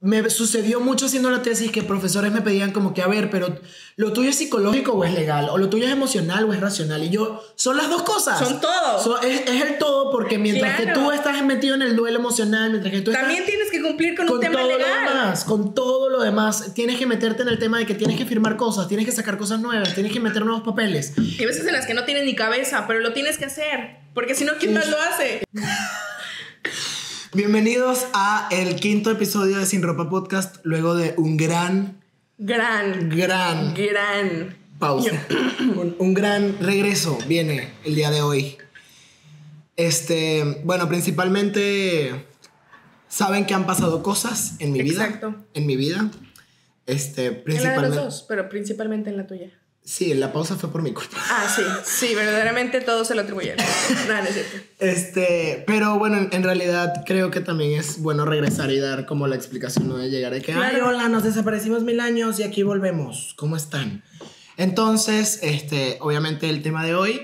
me sucedió mucho haciendo la tesis que profesores me pedían como que, a ver, pero ¿lo tuyo es psicológico o es legal? ¿O lo tuyo es emocional o es racional? Y yo, son las dos cosas. Son todo. Es el todo, porque mientras que tú estás metido en el duelo emocional, mientras que tú también tienes que cumplir con un tema todo legal. Lo demás, con todo lo demás, tienes que meterte en el tema de que tienes que firmar cosas, tienes que sacar cosas nuevas, tienes que meter nuevos papeles. Y hay veces en las que no tienes ni cabeza, pero lo tienes que hacer, porque si no, ¿quién más lo hace? Bienvenidos a el 5º episodio de Sin Ropa Podcast, luego de un gran pausa. un gran regreso viene el día de hoy. Bueno, principalmente saben que han pasado cosas en mi vida. Exacto. En mi vida. Principalmente. En la de los dos, pero principalmente en la tuya. Sí, la pausa fue por mi culpa. Sí, verdaderamente todo se lo atribuyen. No es cierto. Pero bueno, en realidad creo que también es bueno regresar y dar como la explicación, ¿no? De llegar de que, ay, hola, nos desaparecimos 1000 años y aquí volvemos. ¿Cómo están? Entonces, obviamente el tema de hoy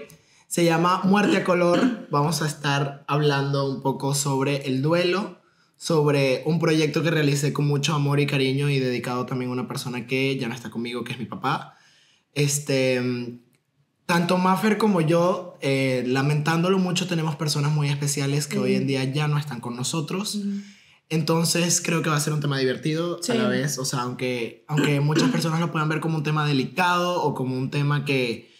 se llama Muerte a Color. Vamos a estar hablando un poco sobre el duelo, sobre un proyecto que realicé con mucho amor y cariño y dedicado también a una persona que ya no está conmigo, que es mi papá. Tanto Maffer como yo, lamentándolo mucho, tenemos personas muy especiales que hoy en día ya no están con nosotros. Entonces creo que va a ser un tema divertido a la vez. O sea, aunque muchas personas lo puedan ver como un tema delicado o como un tema que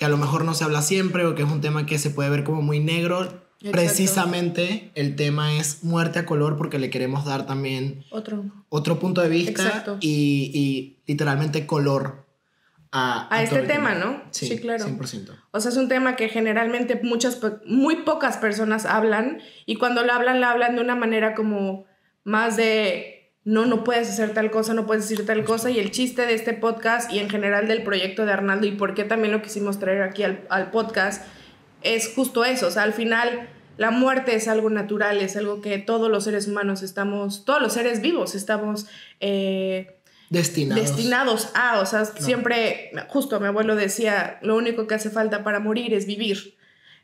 a lo mejor no se habla siempre, o que es un tema que se puede ver como muy negro. Exacto. Precisamente el tema es muerte a color, porque le queremos dar también otro punto de vista. y literalmente color a este tema, ¿no? Sí, claro. 100%. O sea, es un tema que generalmente muy pocas personas hablan, y cuando lo hablan de una manera como más de no puedes hacer tal cosa, no puedes decir tal cosa. Y el chiste de este podcast y en general del proyecto de Arnaldo, y por qué también lo quisimos traer aquí al podcast, es justo eso. O sea, al final la muerte es algo natural, es algo que todos los seres humanos todos los seres vivos estamos destinados a, o sea, no. Siempre, justo mi abuelo decía, lo único que hace falta para morir es vivir,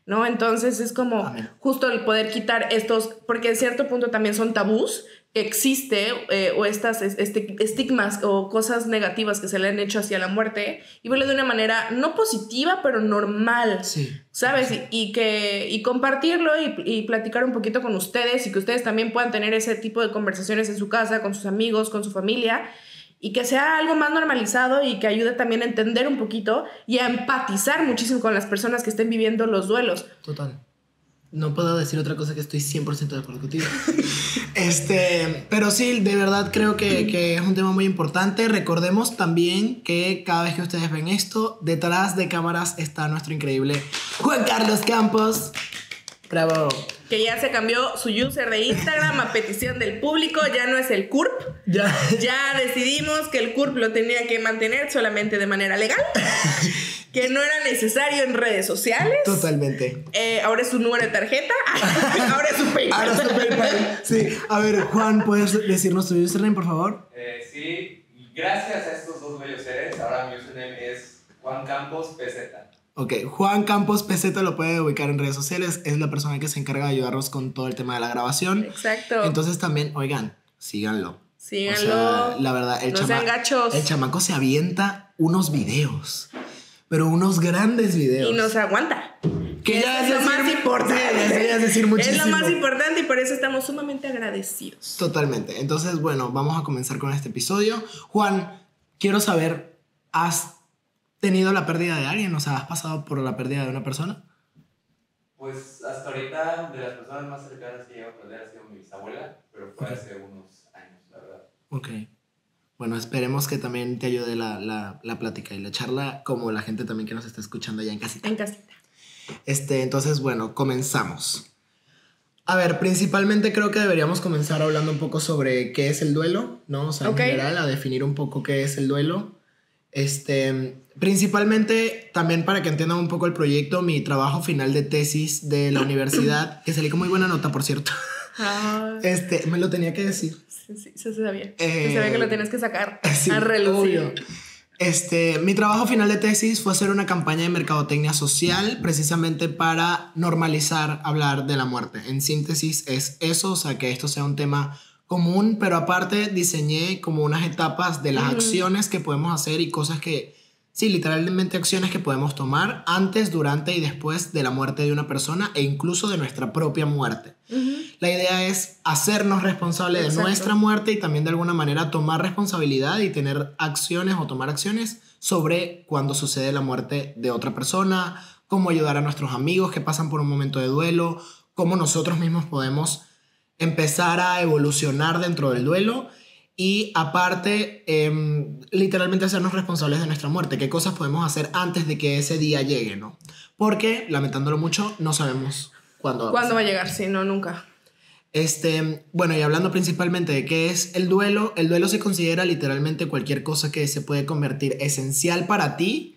¿no? Entonces es como justo el poder quitar estos, porque en cierto punto también son tabús que existe, o estas estigmas o cosas negativas que se le han hecho hacia la muerte, y verlo de una manera no positiva, pero normal, ¿sabes? Sí. Y compartirlo y platicar un poquito con ustedes, y que ustedes también puedan tener ese tipo de conversaciones en su casa, con sus amigos, con su familia, y que sea algo más normalizado y que ayude también a entender un poquito y a empatizar muchísimo con las personas que estén viviendo los duelos. Total. No puedo decir otra cosa, que estoy 100% de acuerdo contigo. Pero sí, de verdad creo que es un tema muy importante. Recordemos también que cada vez que ustedes ven esto, detrás de cámaras está nuestro increíble Juan Carlos Campos. Bravo. Que ya se cambió su user de Instagram a petición del público. Ya no es el CURP. Ya decidimos que el CURP lo tenía que mantener solamente de manera legal. Que no era necesario en redes sociales. Totalmente. Ahora es su número de tarjeta. Ahora es su PayPal. Ahora es su PayPal. Sí. A ver, Juan, ¿puedes decirnos tu username, por favor? Sí. Gracias a estos dos bellos seres, ahora mi username es Juan Campos PZ. Ok, Juan Campos PZ lo puede ubicar en redes sociales. Es la persona que se encarga de ayudarnos con todo el tema de la grabación. Exacto. Entonces también, oigan, síganlo. O sea, la verdad, no sean gachos. El chamaco se avienta unos videos, pero unos grandes videos. Y nos aguanta. Que ya es lo más importante. Es decir muchísimo. Es lo más importante, y por eso estamos sumamente agradecidos. Totalmente. Entonces, bueno, vamos a comenzar con este episodio. Juan, quiero saber, ¿has tenido la pérdida de alguien? O sea, ¿has pasado por la pérdida de una persona? Pues hasta ahorita, de las personas más cercanas que llevo a perder ha sido mi bisabuela, pero fue hace unos años, la verdad. Ok. Bueno, esperemos que también te ayude la plática y la charla, como la gente también que nos está escuchando allá en casita. En casita. Entonces, bueno, comenzamos. A ver, principalmente creo que deberíamos comenzar hablando un poco sobre qué es el duelo, ¿no? O sea, en general, a definir un poco qué es el duelo. Principalmente también para que entiendan un poco el proyecto, mi trabajo final de tesis de la universidad, que salí con muy buena nota, por cierto. Me lo tenía que decir. Sí, se sabía. Se sabía que lo tenías que sacar a relucir. Obvio. Mi trabajo final de tesis fue hacer una campaña de mercadotecnia social, precisamente para normalizar hablar de la muerte. En síntesis es eso, o sea, que esto sea un tema común, pero aparte diseñé como unas etapas de las acciones que podemos hacer y cosas que, sí, literalmente acciones que podemos tomar antes, durante y después de la muerte de una persona e incluso de nuestra propia muerte. La idea es hacernos responsables de nuestra muerte y también de alguna manera tomar responsabilidad y tener acciones o tomar acciones sobre cuando sucede la muerte de otra persona, cómo ayudar a nuestros amigos que pasan por un momento de duelo, cómo nosotros mismos podemos empezar a evolucionar dentro del duelo y aparte literalmente hacernos responsables de nuestra muerte, qué cosas podemos hacer antes de que ese día llegue, ¿no? Porque, lamentándolo mucho, no sabemos cuándo va a llegar, sí, no, nunca. Bueno, y hablando principalmente de qué es el duelo se considera literalmente cualquier cosa que se puede convertir esencial para ti,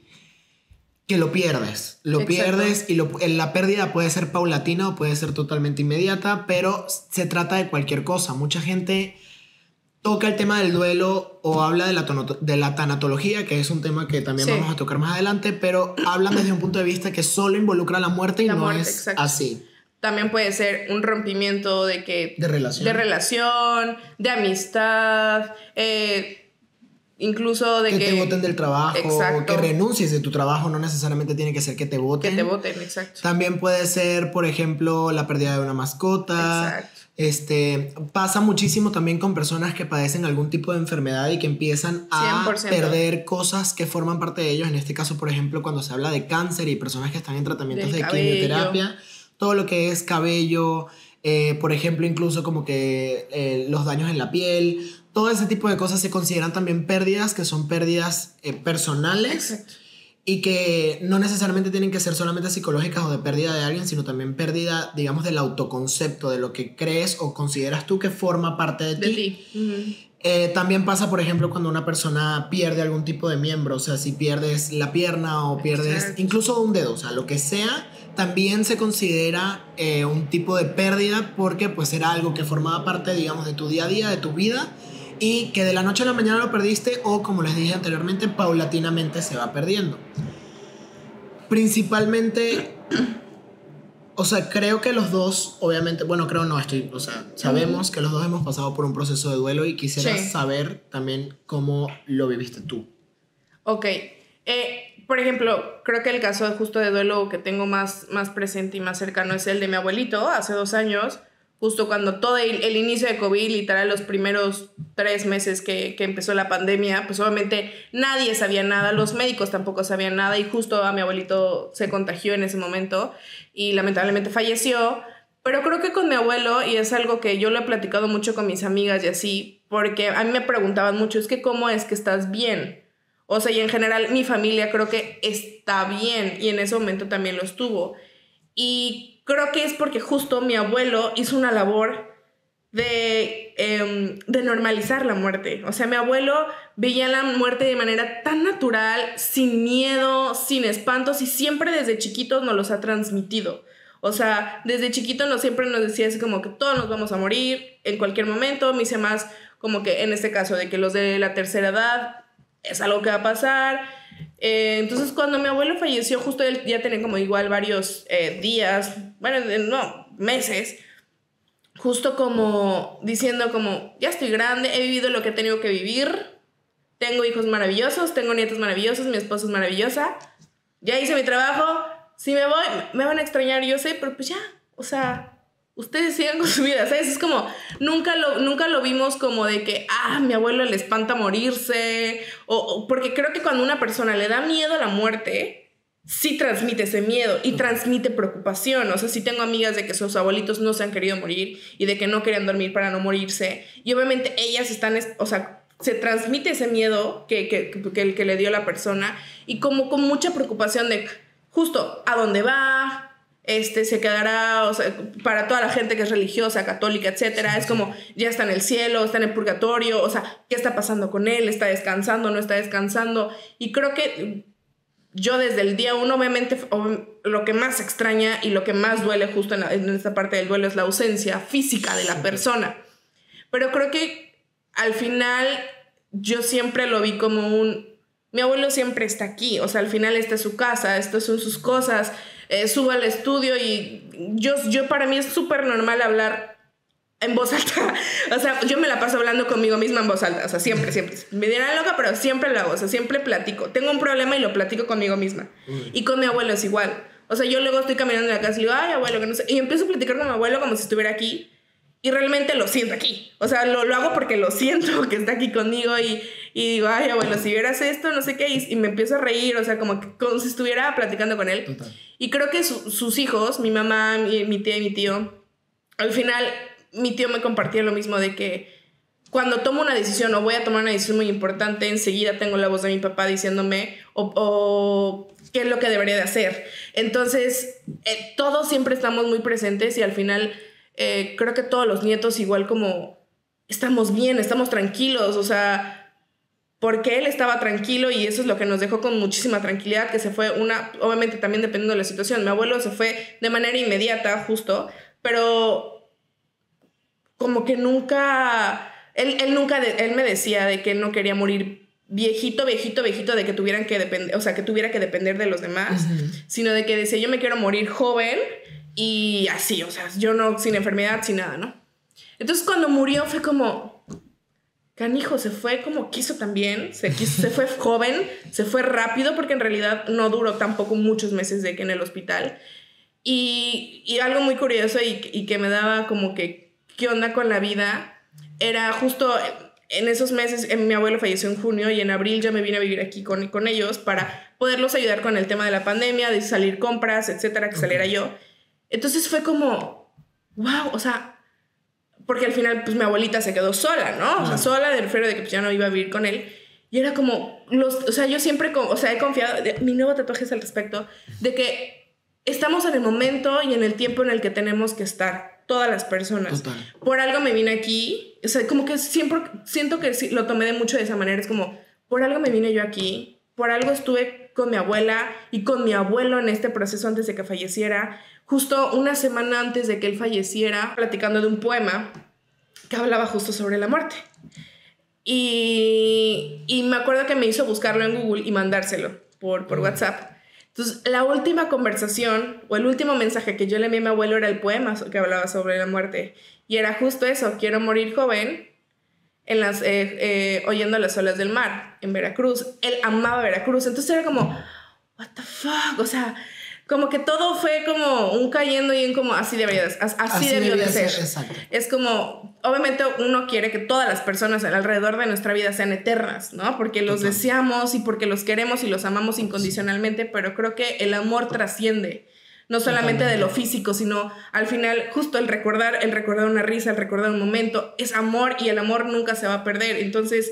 que lo pierdes. Lo pierdes y la pérdida puede ser paulatina o puede ser totalmente inmediata, pero se trata de cualquier cosa. Mucha gente toca el tema del duelo o habla de la tanatología, que es un tema que también vamos a tocar más adelante, pero hablan desde un punto de vista que solo involucra la muerte y no es así. También puede ser un rompimiento de relación, de amistad, incluso de que te voten del trabajo, que renuncies de tu trabajo, no necesariamente tiene que ser que te voten. Que te voten, exacto. También puede ser, por ejemplo, la pérdida de una mascota. Exacto. Pasa muchísimo también con personas que padecen algún tipo de enfermedad y que empiezan a 100%. Perder cosas que forman parte de ellos. En este caso, por ejemplo, cuando se habla de cáncer y personas que están en tratamientos de quimioterapia, todo lo que es cabello, por ejemplo, incluso como que los daños en la piel, todo ese tipo de cosas se consideran también pérdidas, que son pérdidas personales. Exacto. Y que no necesariamente tienen que ser solamente psicológicas o de pérdida de alguien, sino también pérdida, digamos, del autoconcepto, de lo que crees o consideras tú que forma parte de ti. También pasa, por ejemplo, cuando una persona pierde algún tipo de miembro, o sea, si pierdes la pierna o pierdes incluso un dedo, o sea, lo que sea, también se considera un tipo de pérdida porque pues era algo que formaba parte, digamos, de tu día a día, de tu vida, y que de la noche a la mañana lo perdiste o, como les dije anteriormente, paulatinamente se va perdiendo. Principalmente, o sea, creo que los dos, obviamente, bueno, creo no, sabemos que los dos hemos pasado por un proceso de duelo y quisiera saber también cómo lo viviste tú. Ok, por ejemplo, creo que el caso justo de duelo que tengo más presente y más cercano es el de mi abuelito hace 2 años. Justo cuando todo el inicio de COVID, literal los primeros 3 meses que empezó la pandemia, pues obviamente nadie sabía nada, los médicos tampoco sabían nada y justo a mi abuelito se contagió en ese momento y lamentablemente falleció. Pero creo que con mi abuelo, y es algo que yo lo he platicado mucho con mis amigas y así, porque a mí me preguntaban mucho, es que ¿cómo es que estás bien? O sea, y en general mi familia creo que está bien y en ese momento también lo estuvo. Y creo que es porque justo mi abuelo hizo una labor de normalizar la muerte. O sea, mi abuelo veía la muerte de manera tan natural, sin miedo, sin espantos, y siempre desde chiquitos nos los ha transmitido. O sea, desde chiquito siempre nos decía así como que todos nos vamos a morir en cualquier momento. Me dice más como que en este caso de que los de la tercera edad es algo que va a pasar. Entonces cuando mi abuelo falleció, justo él ya tenía como igual varios días, meses, justo como diciendo como ya estoy grande, he vivido lo que he tenido que vivir, tengo hijos maravillosos, tengo nietos maravillosos, mi esposa es maravillosa, ya hice mi trabajo, si me voy me van a extrañar, yo sé, pero pues ya, o sea, ustedes sigan con su vida, ¿sabes? Es como, nunca lo vimos como de que, mi abuelo le espanta morirse, porque creo que cuando una persona le da miedo a la muerte, sí transmite ese miedo y transmite preocupación. O sea, sí tengo amigas de que sus abuelitos no se han querido morir y de que no querían dormir para no morirse, y obviamente ellas están, o sea, se transmite ese miedo que le dio la persona, y como con mucha preocupación de justo a dónde va, se quedará, o sea, para toda la gente que es religiosa, católica, etcétera, es como, ya está en el cielo, está en el purgatorio, o sea, ¿qué está pasando con él? ¿Está descansando? ¿No está descansando? Y creo que yo desde el día 1, obviamente, lo que más extraña y lo que más duele justo en esta parte del duelo es la ausencia física de la persona. Pero creo que al final yo siempre lo vi como mi abuelo siempre está aquí, o sea, al final esta es su casa, estas son sus cosas, subo al estudio y yo para mí es súper normal hablar en voz alta. O sea, yo me la paso hablando conmigo misma en voz alta. O sea, siempre. Me dirán loca, pero siempre lo hago. O sea, siempre platico. Tengo un problema y lo platico conmigo misma. Y con mi abuelo es igual. O sea, yo luego estoy caminando en la casa y digo, ay, abuelo, que no sé. Y empiezo a platicar con mi abuelo como si estuviera aquí. Y realmente lo siento aquí. O sea, lo hago porque lo siento que está aquí conmigo. Y digo, ay, abuelo, si vieras esto, no sé qué. Y me empiezo a reír. O sea, como si estuviera platicando con él. Total. Y creo que sus hijos, mi mamá, mi tía y mi tío, al final... Mi tío me compartía lo mismo de que cuando tomo una decisión o voy a tomar una decisión muy importante, enseguida tengo la voz de mi papá diciéndome o qué es lo que debería de hacer. Entonces, todos siempre estamos muy presentes y al final creo que todos los nietos igual como estamos bien, estamos tranquilos, o sea, porque él estaba tranquilo y eso es lo que nos dejó con muchísima tranquilidad, que se fue obviamente también dependiendo de la situación. Mi abuelo se fue de manera inmediata, justo, pero... como que nunca... Él me decía de que él no quería morir viejito, de que tuvieran que depender, o sea, que tuviera que depender de los demás, sino de que decía, yo me quiero morir joven y así, o sea, yo no, sin enfermedad, sin nada, ¿no? Entonces cuando murió fue como... Canijo, se fue como quiso también, se fue joven, se fue rápido, porque en realidad no duró tampoco muchos meses de que en el hospital. Y algo muy curioso y que me daba como que qué onda con la vida, era justo en esos meses, mi abuelo falleció en junio y en abril ya me vine a vivir aquí con ellos para poderlos ayudar con el tema de la pandemia, de salir compras, etcétera, que saliera yo. Entonces fue como, wow, o sea, porque al final pues mi abuelita se quedó sola, ¿no? O sea, sola del refiero de que pues, ya no iba a vivir con él. Y era como, o sea, yo siempre, o sea, he confiado, mi nuevo tatuaje es al respecto, de que estamos en el momento y en el tiempo en el que tenemos que estar. Todas las personas. Total. Por algo me vine aquí. O sea, como que siempre siento que lo tomé de mucho de esa manera. Es como, por algo me vine yo aquí. Por algo estuve con mi abuela y con mi abuelo en este proceso antes de que falleciera. Justo una semana antes de que él falleciera, platicando de un poema que hablaba justo sobre la muerte. Y me acuerdo que me hizo buscarlo en Google y mandárselo por WhatsApp. Entonces, la última conversación o el último mensaje que yo le envié a mi abuelo era el poema que hablaba sobre la muerte. Y era justo eso, quiero morir joven oyendo las olas del mar en Veracruz. Él amaba Veracruz. Entonces era como, what the fuck? O sea, como que todo fue como un cayendo y en como así debió de ser. Exacto. Es como, obviamente uno quiere que todas las personas alrededor de nuestra vida sean eternas, ¿no? Porque los deseamos y porque los queremos y los amamos incondicionalmente, pero creo que el amor trasciende, no solamente de lo físico, sino al final justo el recordar una risa, el recordar un momento, es amor y el amor nunca se va a perder. Entonces,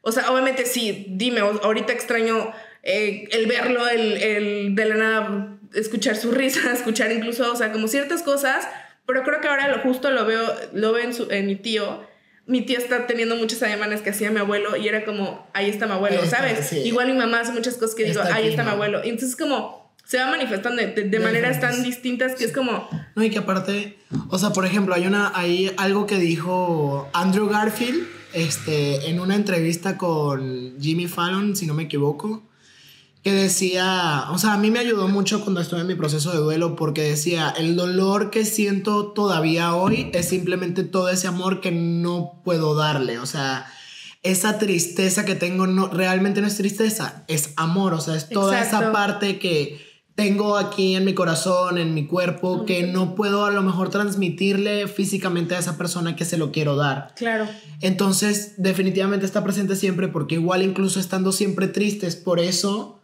o sea, obviamente sí, dime, ahorita extraño el verlo, el de la nada escuchar su risa, escuchar incluso, o sea, como ciertas cosas, pero creo que ahora justo lo veo en mi tío. Mi tío está teniendo muchas ademanes que hacía mi abuelo y era como, ahí está mi abuelo, ¿sabes? Sí. Igual mi mamá hace muchas cosas que digo, ahí está mi abuelo. Y entonces como se va manifestando de maneras tan distintas que es como... No, y que aparte, o sea, por ejemplo, hay algo que dijo Andrew Garfield en una entrevista con Jimmy Fallon, si no me equivoco, que decía, o sea, a mí me ayudó mucho cuando estuve en mi proceso de duelo, porque decía, el dolor que siento todavía hoy es simplemente todo ese amor que no puedo darle, o sea, esa tristeza que tengo realmente no es tristeza, es amor, o sea, es toda esa parte que tengo aquí en mi corazón, en mi cuerpo, que no puedo a lo mejor transmitirle físicamente a esa persona que se lo quiero dar. Claro. Entonces, definitivamente está presente siempre, porque igual incluso estando siempre tristes, por eso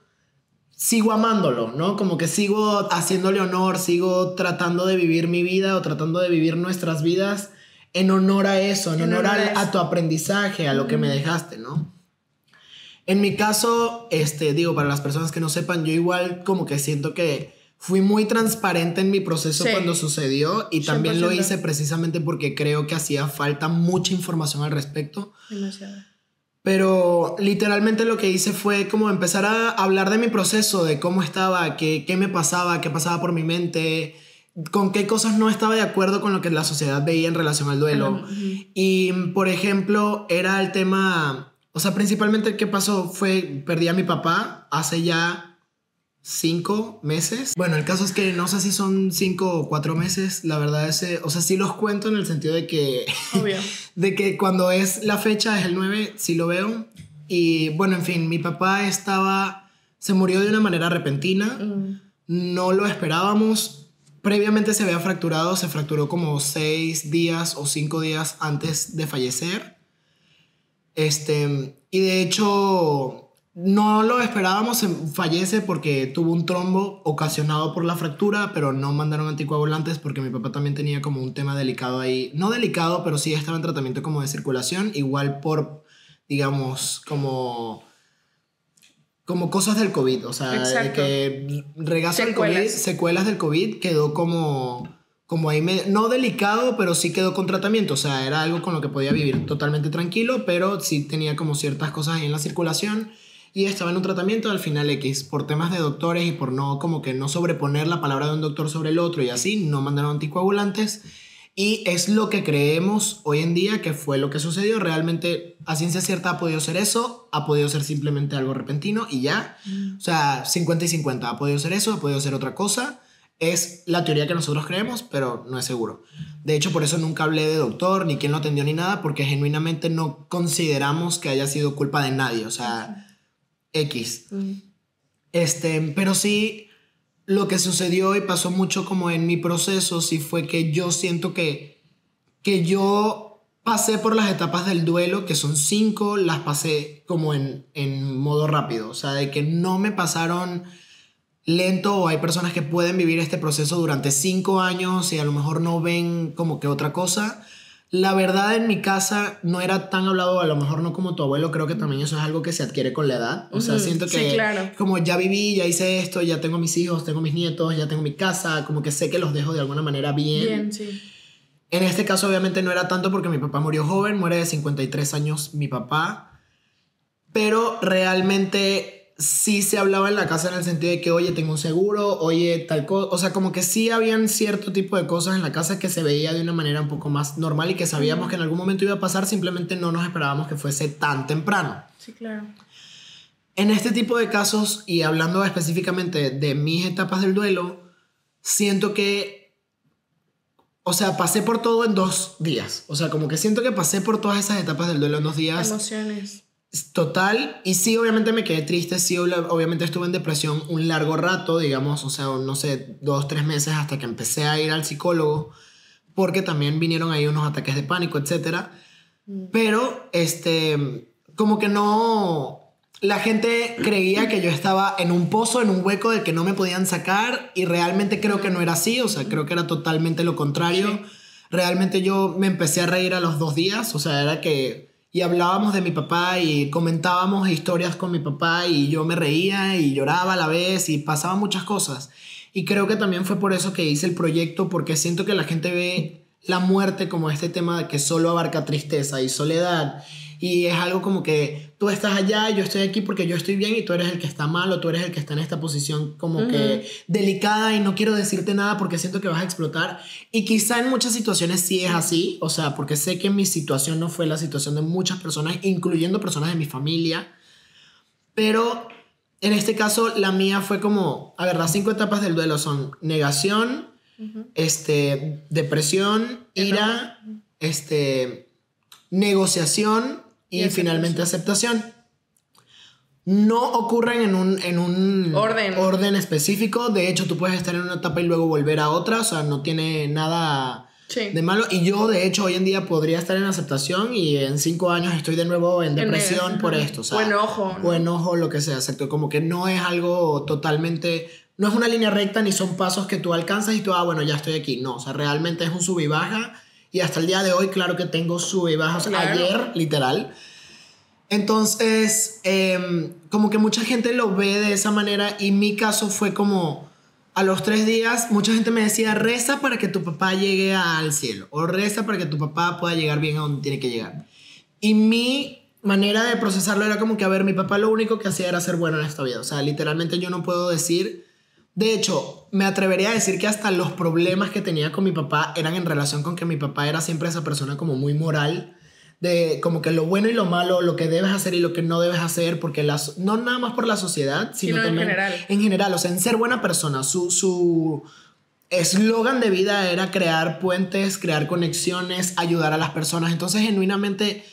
sigo amándolo, ¿no? Como que sigo haciéndole honor, sigo tratando de vivir mi vida o tratando de vivir nuestras vidas en honor a eso, en honor a tu aprendizaje, a lo que me dejaste, ¿no? En mi caso, digo, para las personas que no sepan, yo igual como que siento que fui muy transparente en mi proceso cuando sucedió y también 100%. Lo hice precisamente porque creo que hacía falta mucha información al respecto. Demasiado. Pero literalmente lo que hice fue como empezar a hablar de mi proceso, de cómo estaba, qué me pasaba, qué pasaba por mi mente, con qué cosas no estaba de acuerdo con lo que la sociedad veía en relación al duelo. Y, por ejemplo, era el tema... O sea, principalmente ¿qué pasó? Perdí a mi papá hace ya 5 meses. Bueno, el caso es que no sé si son 5 o 4 meses. La verdad es, o sea, sí los cuento en el sentido de que, obvio, de que cuando es la fecha, es el 9, sí lo veo. Y bueno, en fin, mi papá se murió de una manera repentina. No lo esperábamos. Previamente se había fracturado, se fracturó como 6 días o 5 días antes de fallecer. Y de hecho no lo esperábamos, fallece porque tuvo un trombo ocasionado por la fractura, pero no mandaron anticoagulantes porque mi papá también tenía como un tema delicado ahí, no delicado, pero sí estaba en tratamiento como de circulación, igual por, digamos, como cosas del COVID, o sea, de que regazo del COVID, secuelas del COVID, quedó como ahí, no delicado, pero sí quedó con tratamiento, o sea, era algo con lo que podía vivir totalmente tranquilo, pero sí tenía como ciertas cosas ahí en la circulación y estaba en un tratamiento. Al final X, por temas de doctores y por no, como que no sobreponer la palabra de un doctor sobre el otro y así, no mandaron anticoagulantes. Y es lo que creemos hoy en día que fue lo que sucedió. Realmente, a ciencia cierta, ha podido ser eso, ha podido ser simplemente algo repentino y ya. O sea, 50 y 50. Ha podido ser eso, ha podido ser otra cosa. Es la teoría que nosotros creemos, pero no es seguro. De hecho, por eso nunca hablé de doctor, ni quién lo atendió, ni nada, porque genuinamente no consideramos que haya sido culpa de nadie. O sea, X. Pero sí, lo que sucedió y pasó mucho como en mi proceso, sí fue que yo siento que yo pasé por las etapas del duelo, que son 5, las pasé como en modo rápido. O sea, de que no me pasaron lento, o hay personas que pueden vivir este proceso durante 5 años y a lo mejor no ven como que otra cosa. La verdad, en mi casa no era tan hablado, a lo mejor no como tu abuelo. Creo que también eso es algo que se adquiere con la edad. O sea, siento que sí, claro, como ya viví, ya hice esto, ya tengo mis hijos, tengo mis nietos, ya tengo mi casa, como que sé que los dejo de alguna manera bien. Sí. En este caso obviamente no era tanto porque mi papá murió joven, muere de 53 años mi papá, pero realmente sí se hablaba en la casa en el sentido de que, oye, tengo un seguro, oye, tal cosa. O sea, como que sí habían cierto tipo de cosas en la casa que se veía de una manera un poco más normal y que sabíamos que en algún momento iba a pasar, simplemente no nos esperábamos que fuese tan temprano. Sí, claro. En este tipo de casos, y hablando específicamente de mis etapas del duelo, siento que, o sea, pasé por todo en 2 días. O sea, como que siento que pasé por todas esas etapas del duelo en 2 días. Emociones. Total, y sí, obviamente me quedé triste, sí, obviamente estuve en depresión un largo rato, digamos, o sea, no sé, 2, 3 meses hasta que empecé a ir al psicólogo, porque también vinieron ahí unos ataques de pánico, etc. Pero, como que no, la gente creía que yo estaba en un pozo, en un hueco del que no me podían sacar, y realmente creo que no era así, o sea, creo que era totalmente lo contrario. Sí. Realmente yo me empecé a reír a los 2 días, o sea, era que... Y hablábamos de mi papá y comentábamos historias con mi papá y yo me reía y lloraba a la vez y pasaban muchas cosas. Y creo que también fue por eso que hice el proyecto, porque siento que la gente ve la muerte como este tema de que solo abarca tristeza y soledad. Y es algo como que tú estás allá y yo estoy aquí porque yo estoy bien y tú eres el que está mal, o tú eres el que está en esta posición como que delicada y no quiero decirte nada porque siento que vas a explotar. Y quizá en muchas situaciones sí es así, o sea, porque sé que mi situación no fue la situación de muchas personas, incluyendo personas de mi familia. Pero en este caso la mía fue como, a ver, las 5 etapas del duelo son negación, depresión, ira, negociación y finalmente aceptación. No ocurren en un orden específico. De hecho, tú puedes estar en una etapa y luego volver a otra. O sea, no tiene nada de malo. Y yo, de hecho, hoy en día podría estar en aceptación y en 5 años estoy de nuevo en depresión por esto. O sea, o enojo. O enojo, lo que sea. Exacto. Como que no es algo totalmente... No es una línea recta ni son pasos que tú alcanzas y tú, bueno, ya estoy aquí. No, o sea, realmente es un sub y baja. Y hasta el día de hoy, claro que tengo sub y baja. O sea, claro. Ayer, literal. Entonces, como que mucha gente lo ve de esa manera. Y mi caso fue como, a los 3 días, mucha gente me decía, reza para que tu papá llegue al cielo. O reza para que tu papá pueda llegar bien a donde tiene que llegar. Y mi manera de procesarlo era como que, a ver, mi papá lo único que hacía era ser bueno en esta vida. O sea, literalmente yo no puedo decir... De hecho, me atrevería a decir que hasta los problemas que tenía con mi papá eran en relación con que mi papá era siempre esa persona como muy moral, de como que lo bueno y lo malo, lo que debes hacer y lo que no debes hacer, porque no nada más por la sociedad, sino también en general. En general, o sea, en ser buena persona. Su eslogan de vida era crear puentes, crear conexiones, ayudar a las personas. Entonces, genuinamente,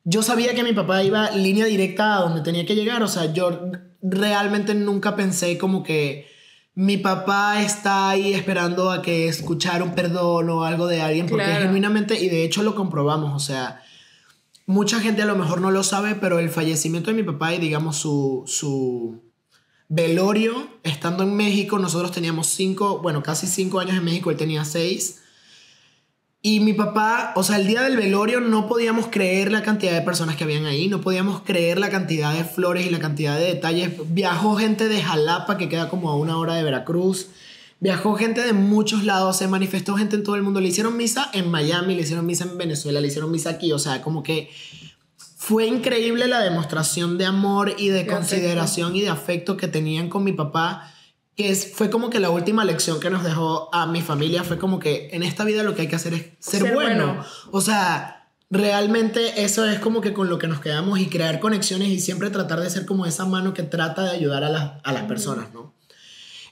yo sabía que mi papá iba línea directa a donde tenía que llegar. O sea, yo realmente nunca pensé como que mi papá está ahí esperando a que escuchar un perdón o algo de alguien, porque genuinamente, y de hecho lo comprobamos, o sea, mucha gente a lo mejor no lo sabe, pero el fallecimiento de mi papá y digamos su velorio, estando en México, nosotros teníamos casi 5 años en México, él tenía 6. Y mi papá, o sea, el día del velorio no podíamos creer la cantidad de personas que habían ahí, no podíamos creer la cantidad de flores y la cantidad de detalles. Viajó gente de Jalapa, que queda como a 1 hora de Veracruz. Viajó gente de muchos lados, se manifestó gente en todo el mundo. Le hicieron misa en Miami, le hicieron misa en Venezuela, le hicieron misa aquí. O sea, como que fue increíble la demostración de amor y de consideración y de afecto que tenían con mi papá. Que fue como que la última lección que nos dejó a mi familia. Fue como que en esta vida lo que hay que hacer es ser bueno. O sea, realmente eso es como que con lo que nos quedamos, y crear conexiones y siempre tratar de ser como esa mano que trata de ayudar a las personas, ¿no?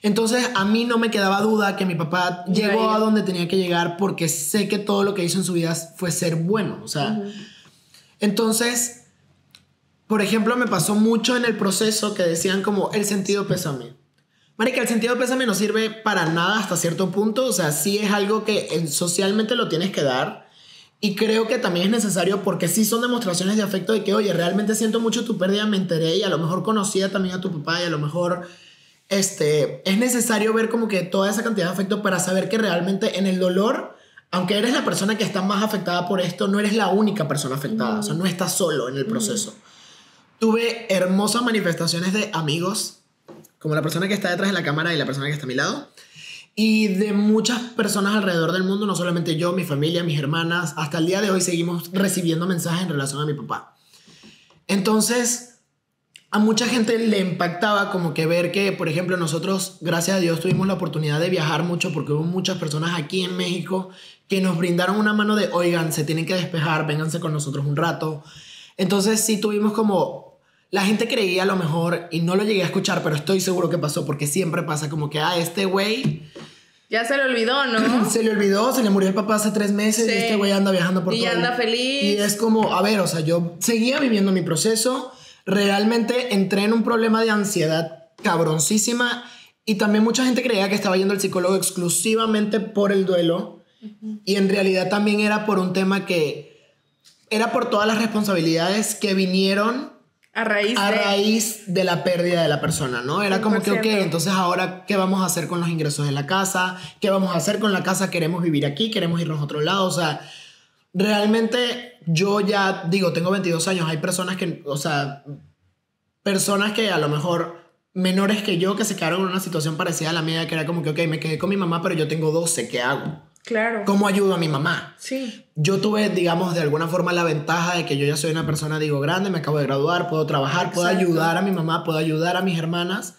Entonces a mí no me quedaba duda que mi papá llegó a donde tenía que llegar, porque sé que todo lo que hizo en su vida fue ser bueno. O sea, entonces, por ejemplo, me pasó mucho en el proceso que decían como el sentido pésame. Marica, el sentido pésame no sirve para nada hasta cierto punto. O sea, sí es algo que socialmente lo tienes que dar. Y creo que también es necesario, porque sí son demostraciones de afecto de que, oye, realmente siento mucho tu pérdida, me enteré, y a lo mejor conocía también a tu papá, y a lo mejor es necesario ver como que toda esa cantidad de afecto para saber que realmente en el dolor, aunque eres la persona que está más afectada por esto, no eres la única persona afectada. O sea, no estás solo en el proceso. Tuve hermosas manifestaciones de amigos, como la persona que está detrás de la cámara y la persona que está a mi lado, y de muchas personas alrededor del mundo, no solamente yo, mi familia, mis hermanas. Hasta el día de hoy seguimos recibiendo mensajes en relación a mi papá. Entonces, a mucha gente le impactaba como que ver que, por ejemplo, nosotros, gracias a Dios, tuvimos la oportunidad de viajar mucho, porque hubo muchas personas aquí en México que nos brindaron una mano de, oigan, se tienen que despejar, vénganse con nosotros un rato. Entonces sí tuvimos como... La gente creía a lo mejor, y no lo llegué a escuchar, pero estoy seguro que pasó, porque siempre pasa como que, este güey... Ya se le olvidó, ¿no? Se le olvidó, se le murió el papá hace 3 meses, y este güey anda viajando por todo. Y anda feliz. Y es como, a ver, o sea, yo seguía viviendo mi proceso, realmente entré en un problema de ansiedad cabroncísima, y también mucha gente creía que estaba yendo al psicólogo exclusivamente por el duelo, y en realidad también era por un tema que... Era por todas las responsabilidades que vinieron... A raíz de la pérdida de la persona, ¿no? Era 100%. Como que, ok, entonces ahora, ¿qué vamos a hacer con los ingresos de la casa? ¿Qué vamos a hacer con la casa? ¿Queremos vivir aquí? ¿Queremos irnos a otro lado? O sea, realmente yo ya, digo, tengo 22 años. Hay personas que, o sea, personas que a lo mejor menores que yo, que se quedaron en una situación parecida a la mía, que era como que, ok, me quedé con mi mamá, pero yo tengo 12, ¿qué hago? Claro. ¿Cómo ayudo a mi mamá? Sí. Yo tuve, digamos, de alguna forma la ventaja de que yo ya soy una persona, digo, grande, me acabo de graduar, puedo trabajar, puedo ayudar a mi mamá, puedo ayudar a mis hermanas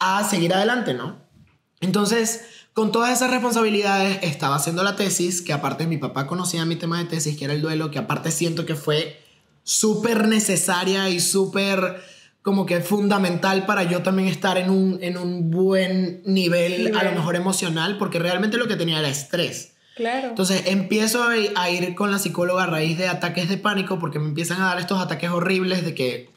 a seguir adelante, ¿no? Entonces, con todas esas responsabilidades, estaba haciendo la tesis, que aparte mi papá conocía mi tema de tesis, que era el duelo, que aparte siento que fue súper necesaria y súper... como que fundamental para yo también estar en un buen nivel, a lo mejor emocional, porque realmente lo que tenía era estrés. Claro. Entonces empiezo a ir con la psicóloga a raíz de ataques de pánico, porque me empiezan a dar estos ataques horribles de que,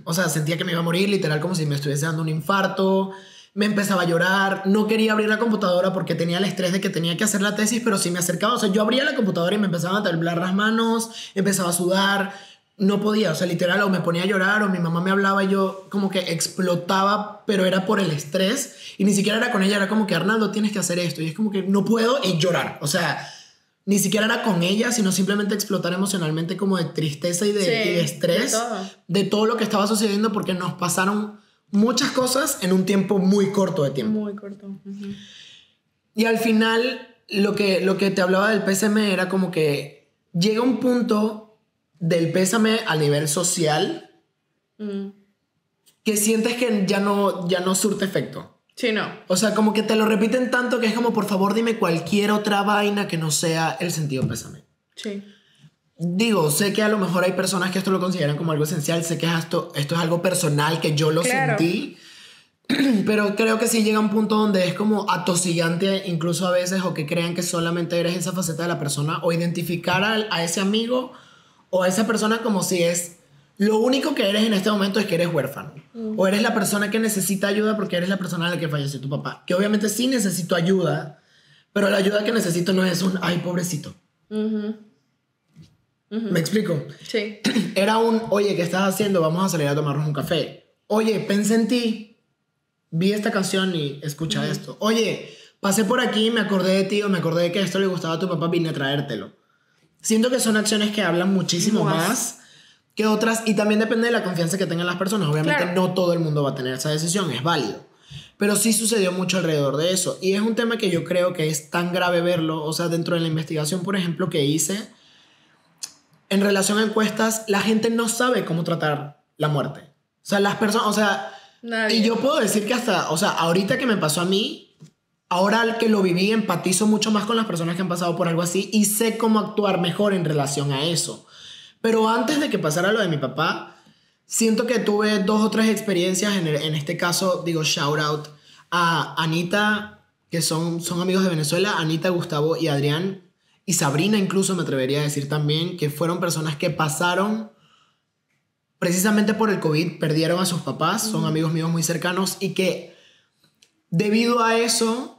o sea, sentía que me iba a morir, literal, como si me estuviese dando un infarto. Me empezaba a llorar, no quería abrir la computadora porque tenía el estrés de que tenía que hacer la tesis, pero si me acercaba, o sea, yo abría la computadora y me empezaban a temblar las manos, empezaba a sudar. No podía, o sea, literal, o me ponía a llorar, o mi mamá me hablaba y yo como que explotaba, pero era por el estrés, y ni siquiera era con ella, era como que, Arnaldo, tienes que hacer esto, y es como que no puedo, y llorar, o sea, ni siquiera era con ella, sino simplemente explotar emocionalmente, como de tristeza y de estrés, de todo lo que estaba sucediendo, porque nos pasaron muchas cosas en un tiempo muy corto de tiempo. Muy corto. Y al final, lo que te hablaba del pésame era como que llega un punto del pésame a nivel social que sientes que ya no surte efecto. Sí, no. O sea, como que te lo repiten tanto que es como, por favor, dime cualquier otra vaina que no sea el sentido pésame. Sí. Digo, sé que a lo mejor hay personas que esto lo consideran como algo esencial, sé que esto es algo personal, que yo lo sentí, pero creo que sí llega un punto donde es como atosigante incluso a veces, o que crean que solamente eres esa faceta de la persona, o identificar a ese amigo o a esa persona como si es lo único que eres en este momento es que eres huérfano, o eres la persona que necesita ayuda porque eres la persona a la que falleció tu papá, que obviamente sí necesito ayuda, pero la ayuda que necesito no es un ay pobrecito. ¿Me explico? Sí. Era un, oye, ¿qué estás haciendo? Vamos a salir a tomarnos un café. Oye, pensé en ti, vi esta canción y escucha esto. Oye, pasé por aquí, me acordé de ti, o me acordé de que esto le gustaba a tu papá, vine a traértelo. Siento que son acciones que hablan muchísimo más que otras, y también depende de la confianza que tengan las personas. Obviamente no todo el mundo va a tener esa decisión, es válido. Pero sí sucedió mucho alrededor de eso. Y es un tema que yo creo que es tan grave verlo. O sea, dentro de la investigación, por ejemplo, que hice, en relación a encuestas, la gente no sabe cómo tratar la muerte. O sea, las personas, o sea, nadie. Y yo puedo decir que hasta, o sea, ahorita que me pasó a mí, ahora que lo viví, empatizo mucho más con las personas que han pasado por algo así y sé cómo actuar mejor en relación a eso. Pero antes de que pasara lo de mi papá, siento que tuve 2 o 3 experiencias. En este caso, digo, shout out a Anita, que son amigos de Venezuela, Anita, Gustavo y Adrián, y Sabrina incluso me atrevería a decir también, que fueron personas que pasaron precisamente por el COVID, perdieron a sus papás, son amigos míos muy cercanos, y que debido a eso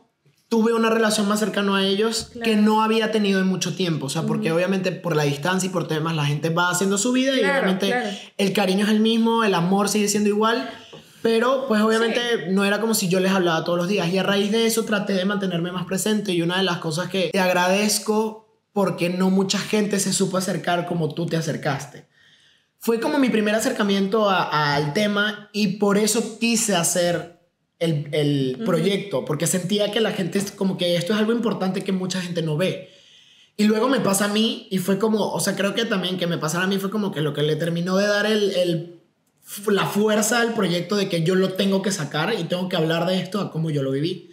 tuve una relación más cercana a ellos que no había tenido en mucho tiempo. O sea, porque obviamente por la distancia y por temas la gente va haciendo su vida, y obviamente el cariño es el mismo, el amor sigue siendo igual, pero pues obviamente no era como si yo les hablaba todos los días, y a raíz de eso traté de mantenerme más presente. Y una de las cosas que te agradezco, porque no mucha gente se supo acercar como tú te acercaste, fue como mi primer acercamiento al tema, y por eso quise hacer el proyecto, porque sentía que la gente es como que esto es algo importante que mucha gente no ve. Y luego me pasa a mí, y fue como, o sea, creo que también que me pasara a mí fue como que lo que le terminó de dar la fuerza al proyecto, de que yo lo tengo que sacar y tengo que hablar de esto a cómo yo lo viví.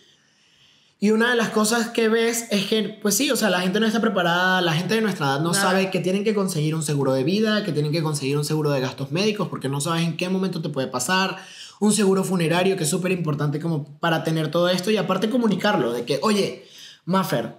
Y una de las cosas que ves es que, pues sí, o sea, la gente no está preparada, la gente de nuestra edad no sabe que tienen que conseguir un seguro de vida, que tienen que conseguir un seguro de gastos médicos, porque no sabes en qué momento te puede pasar, un seguro funerario, que es súper importante como para tener todo esto, y aparte comunicarlo, de que, oye, Maffer,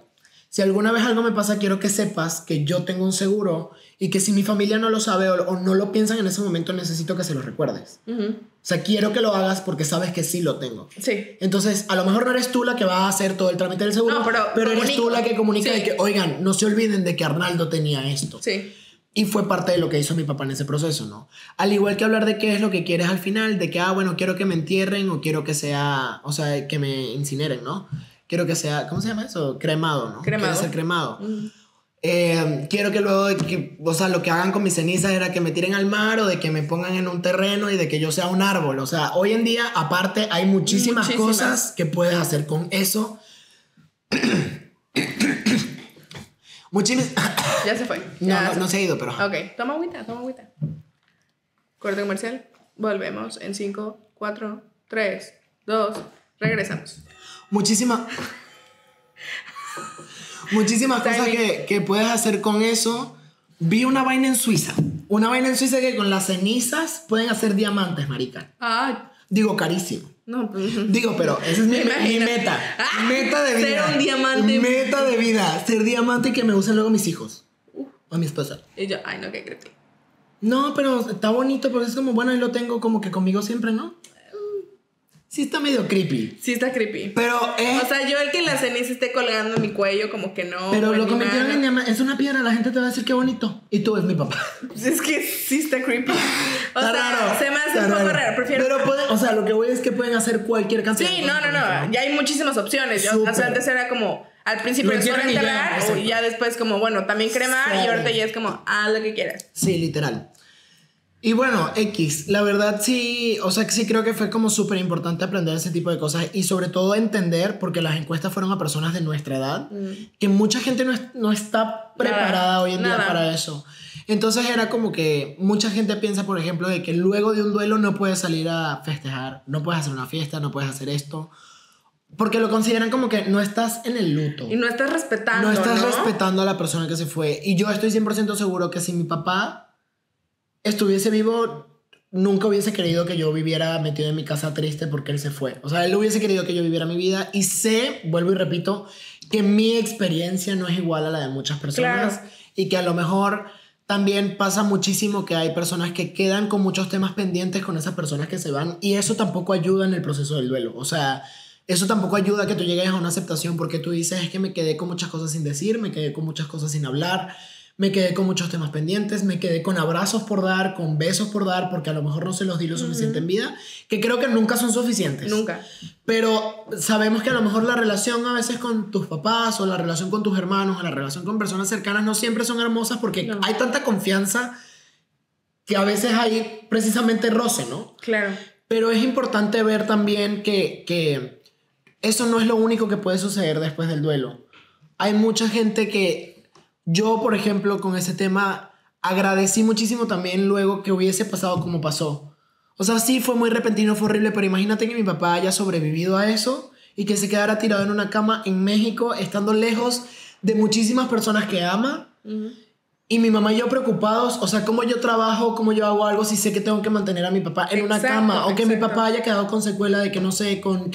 si alguna vez algo me pasa, quiero que sepas que yo tengo un seguro, y que si mi familia no lo sabe o no lo piensan en ese momento, necesito que se lo recuerdes. O sea, quiero que lo hagas porque sabes que sí lo tengo. Sí. Entonces, a lo mejor no eres tú la que va a hacer todo el trámite del seguro, pero eres tú la que comunica de que, oigan, no se olviden de que Arnaldo tenía esto. Sí. Y fue parte de lo que hizo mi papá en ese proceso, ¿no? Al igual que hablar de qué es lo que quieres al final, de que, bueno, quiero que me entierren, o quiero que sea, o sea, que me incineren, ¿no? Quiero que sea, ¿cómo se llama eso? Cremado, ¿no? Cremado. Quiero ser cremado. Quiero que luego, o sea, lo que hagan con mis cenizas era que me tiren al mar, o de que me pongan en un terreno y de que yo sea un árbol. O sea, hoy en día, aparte, hay muchísimas cosas que puedes hacer con eso. Ya se fue. No se ha ido, pero... Ok, toma agüita. Corte comercial. Volvemos en 5, 4, 3, 2, regresamos. Muchísimas cosas que puedes hacer con eso. Vi una vaina en Suiza que con las cenizas pueden hacer diamantes, marica. Digo, carísimo. No, pues... Digo, pero esa es mi meta. Meta de vida. Ser un diamante. Meta de vida. Ser diamante y que me usen luego mis hijos. O mi esposa. Y yo, ay, no, qué creepy. No, pero está bonito, porque es como, bueno, y lo tengo como que conmigo siempre, ¿no? Sí está medio creepy. Sí está creepy. Pero o sea, yo el que la ceniza esté colgando en mi cuello, como que no. Pero lo convirtieron en diamante. Es una piedra, la gente te va a decir qué bonito. Y tú, es mi papá. Es que sí está creepy. O sea, raro, se me hace un poco raro. Prefiero... Pero o sea, lo que voy es que pueden hacer cualquier cantidad. Sí, no. Ya hay muchísimas opciones. O sea, antes era como... Al principio es solo enterrar, y ya después como, bueno, también cremar, y ahorita ya es como, haz lo que quieras. Sí, literal. Y bueno, la verdad sí, o sea, sí creo que fue como súper importante aprender ese tipo de cosas, y sobre todo entender, porque las encuestas fueron a personas de nuestra edad, que mucha gente no está preparada hoy en día para eso. Entonces era como que mucha gente piensa, por ejemplo, de que luego de un duelo no puedes salir a festejar, no puedes hacer una fiesta, no puedes hacer esto. porque lo consideran como que no estás en el luto. Y no estás respetando, No estás respetando a la persona que se fue. Y yo estoy 100% seguro que si mi papá estuviese vivo, nunca hubiese querido que yo viviera metido en mi casa triste porque él se fue. O sea, él hubiese querido que yo viviera mi vida. Y sé, vuelvo y repito, que mi experiencia no es igual a la de muchas personas. Claro. Y que a lo mejor también pasa muchísimo que hay personas que quedan con muchos temas pendientes con esas personas que se van. Y eso tampoco ayuda en el proceso del duelo. O sea, eso tampoco ayuda a que tú llegues a una aceptación, porque tú dices, es que me quedé con muchas cosas sin decir, me quedé con muchas cosas sin hablar, me quedé con muchos temas pendientes, me quedé con abrazos por dar, con besos por dar, porque a lo mejor no se los di lo suficiente en vida, que creo que nunca son suficientes. Nunca. Pero sabemos que a lo mejor la relación a veces con tus papás, o la relación con tus hermanos, o la relación con personas cercanas no siempre son hermosas, porque hay tanta confianza que a veces hay precisamente roce, ¿no? Claro. Pero es importante ver también que eso no es lo único que puede suceder después del duelo. Hay mucha gente que yo, por ejemplo, con ese tema agradecí muchísimo también luego que hubiese pasado como pasó. O sea, sí fue muy repentino, fue horrible, pero imagínate que mi papá haya sobrevivido a eso y que se quedara tirado en una cama en México, estando lejos de muchísimas personas que ama. Y mi mamá y yo preocupados, o sea, cómo yo trabajo, cómo yo hago algo si sé que tengo que mantener a mi papá en una cama, o que mi papá haya quedado con secuela de que no sé, con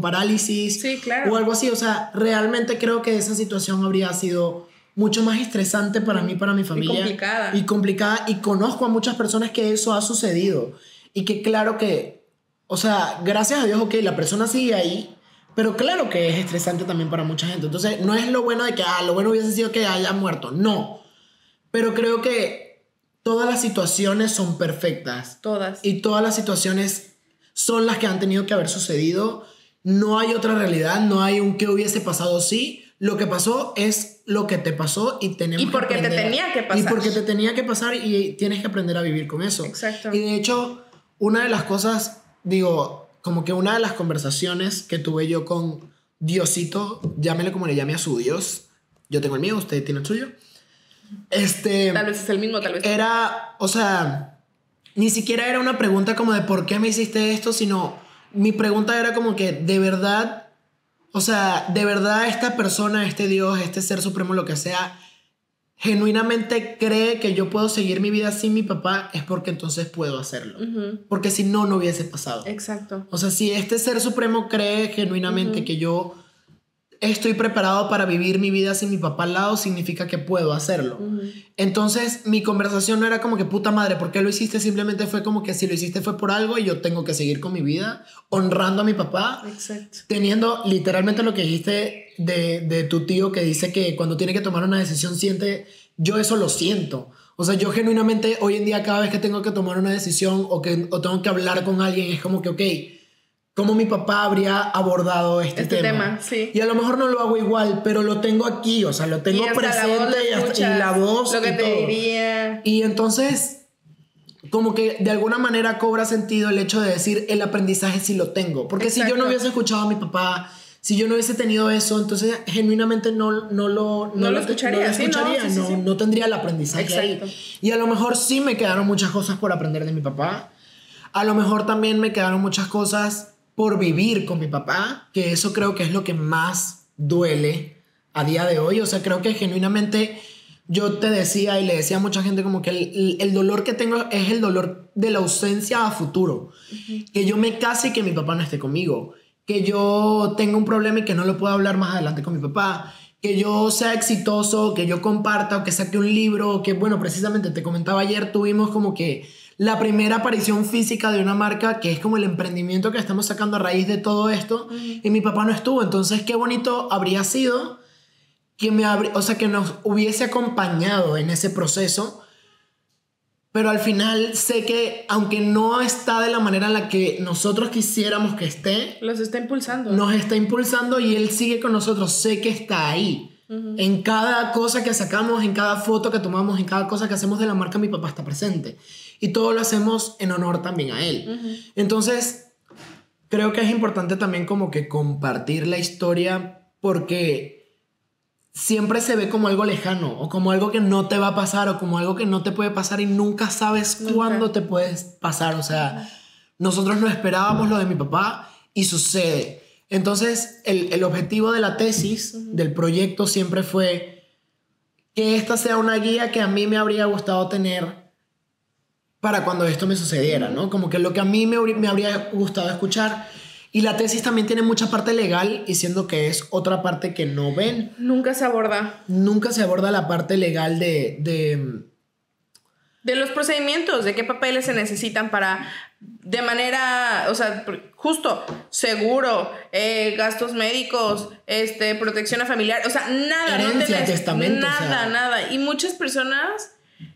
parálisis, sí, claro, o algo así. O sea, realmente creo que esa situación habría sido mucho más estresante para mí, para mi familia. Y complicada. Y conozco a muchas personas que eso ha sucedido. Y que claro que, o sea, gracias a Dios, ok, la persona sigue ahí, pero claro que es estresante también para mucha gente. Entonces, no es lo bueno de que, lo bueno hubiese sido que haya muerto. No. Pero creo que todas las situaciones son perfectas. Todas. Y todas las situaciones son las que han tenido que haber sucedido. No hay otra realidad, no hay un qué hubiese pasado sí. Lo que pasó es lo que te pasó y tenemos que aprender. Y porque te tenía que pasar. Y porque te tenía que pasar y tienes que aprender a vivir con eso. Exacto. Y de hecho, una de las cosas, digo, como que una de las conversaciones que tuve yo con Diosito, llámele como le llame a su Dios. Yo tengo el mío, usted tiene el suyo. Tal vez es el mismo, tal vez. Era, o sea, ni siquiera era una pregunta como de por qué me hiciste esto, sino mi pregunta era como que de verdad, o sea, de verdad esta persona, este Dios, este ser supremo, lo que sea, genuinamente cree que yo puedo seguir mi vida sin mi papá, es porque entonces puedo hacerlo. Porque si no, no hubiese pasado. Exacto. O sea, si este ser supremo cree genuinamente que yo estoy preparado para vivir mi vida sin mi papá al lado, significa que puedo hacerlo. Entonces mi conversación no era como que puta madre, ¿por qué lo hiciste? Simplemente fue como que si lo hiciste fue por algo y yo tengo que seguir con mi vida honrando a mi papá. Exacto. Teniendo literalmente lo que dijiste de tu tío, que dice que cuando tiene que tomar una decisión siente, yo eso lo siento. O sea, yo genuinamente hoy en día cada vez que tengo que tomar una decisión o tengo que hablar con alguien es como que ok, cómo mi papá habría abordado este tema. Sí. Y a lo mejor no lo hago igual, pero lo tengo aquí, o sea, lo tengo presente y la voz lo que y te todo. diría. Y entonces, como que de alguna manera cobra sentido el hecho de decir el aprendizaje sí lo tengo. Porque si yo no hubiese escuchado a mi papá, si yo no hubiese tenido eso, entonces genuinamente no lo escucharía. No tendría el aprendizaje ahí. Y a lo mejor sí me quedaron muchas cosas por aprender de mi papá. A lo mejor también me quedaron muchas cosas por vivir con mi papá, que eso creo que es lo que más duele a día de hoy. O sea, creo que genuinamente yo te decía y le decía a mucha gente como que el dolor que tengo es el dolor de la ausencia a futuro. Que yo me case y que mi papá no esté conmigo. Que yo tenga un problema y que no lo pueda hablar más adelante con mi papá. Que yo sea exitoso, que yo comparta o que saque un libro. Que bueno, precisamente te comentaba ayer, tuvimos como que la primera aparición física de una marca que es como el emprendimiento que estamos sacando a raíz de todo esto, y mi papá no estuvo. Entonces qué bonito habría sido que que nos hubiese acompañado en ese proceso, pero al final sé que aunque no está de la manera en la que nosotros quisiéramos que esté, los está impulsando. Nos está impulsando y él sigue con nosotros. Sé que está ahí. En cada cosa que sacamos, en cada foto que tomamos, en cada cosa que hacemos de la marca, mi papá está presente. Y todo lo hacemos en honor también a él. Entonces, creo que es importante también como que compartir la historia, porque siempre se ve como algo lejano, o como algo que no te va a pasar, o como algo que no te puede pasar y nunca sabes cuándo te puedes pasar. O sea, nosotros no esperábamos lo de mi papá y sucede. Entonces, el objetivo de la tesis, del proyecto, siempre fue que esta sea una guía que a mí me habría gustado tener para cuando esto me sucediera, ¿no? Como que lo que a mí me habría gustado escuchar. Y la tesis también tiene mucha parte legal, y siendo que es otra parte que no ven. Nunca se aborda. Nunca se aborda la parte legal de los procedimientos, de qué papeles se necesitan para, de manera, o sea, justo, seguro, gastos médicos, protección a familiar, o sea, nada. Herencia, testamento. Nada. Y muchas personas,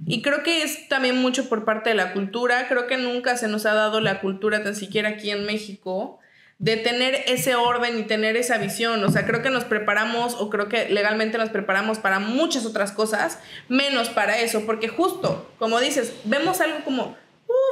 y creo que es también mucho por parte de la cultura, creo que nunca se nos ha dado la cultura, tan siquiera aquí en México, de tener ese orden y tener esa visión. O sea, creo que nos preparamos, o creo que legalmente nos preparamos para muchas otras cosas, menos para eso, porque justo, como dices, vemos algo como,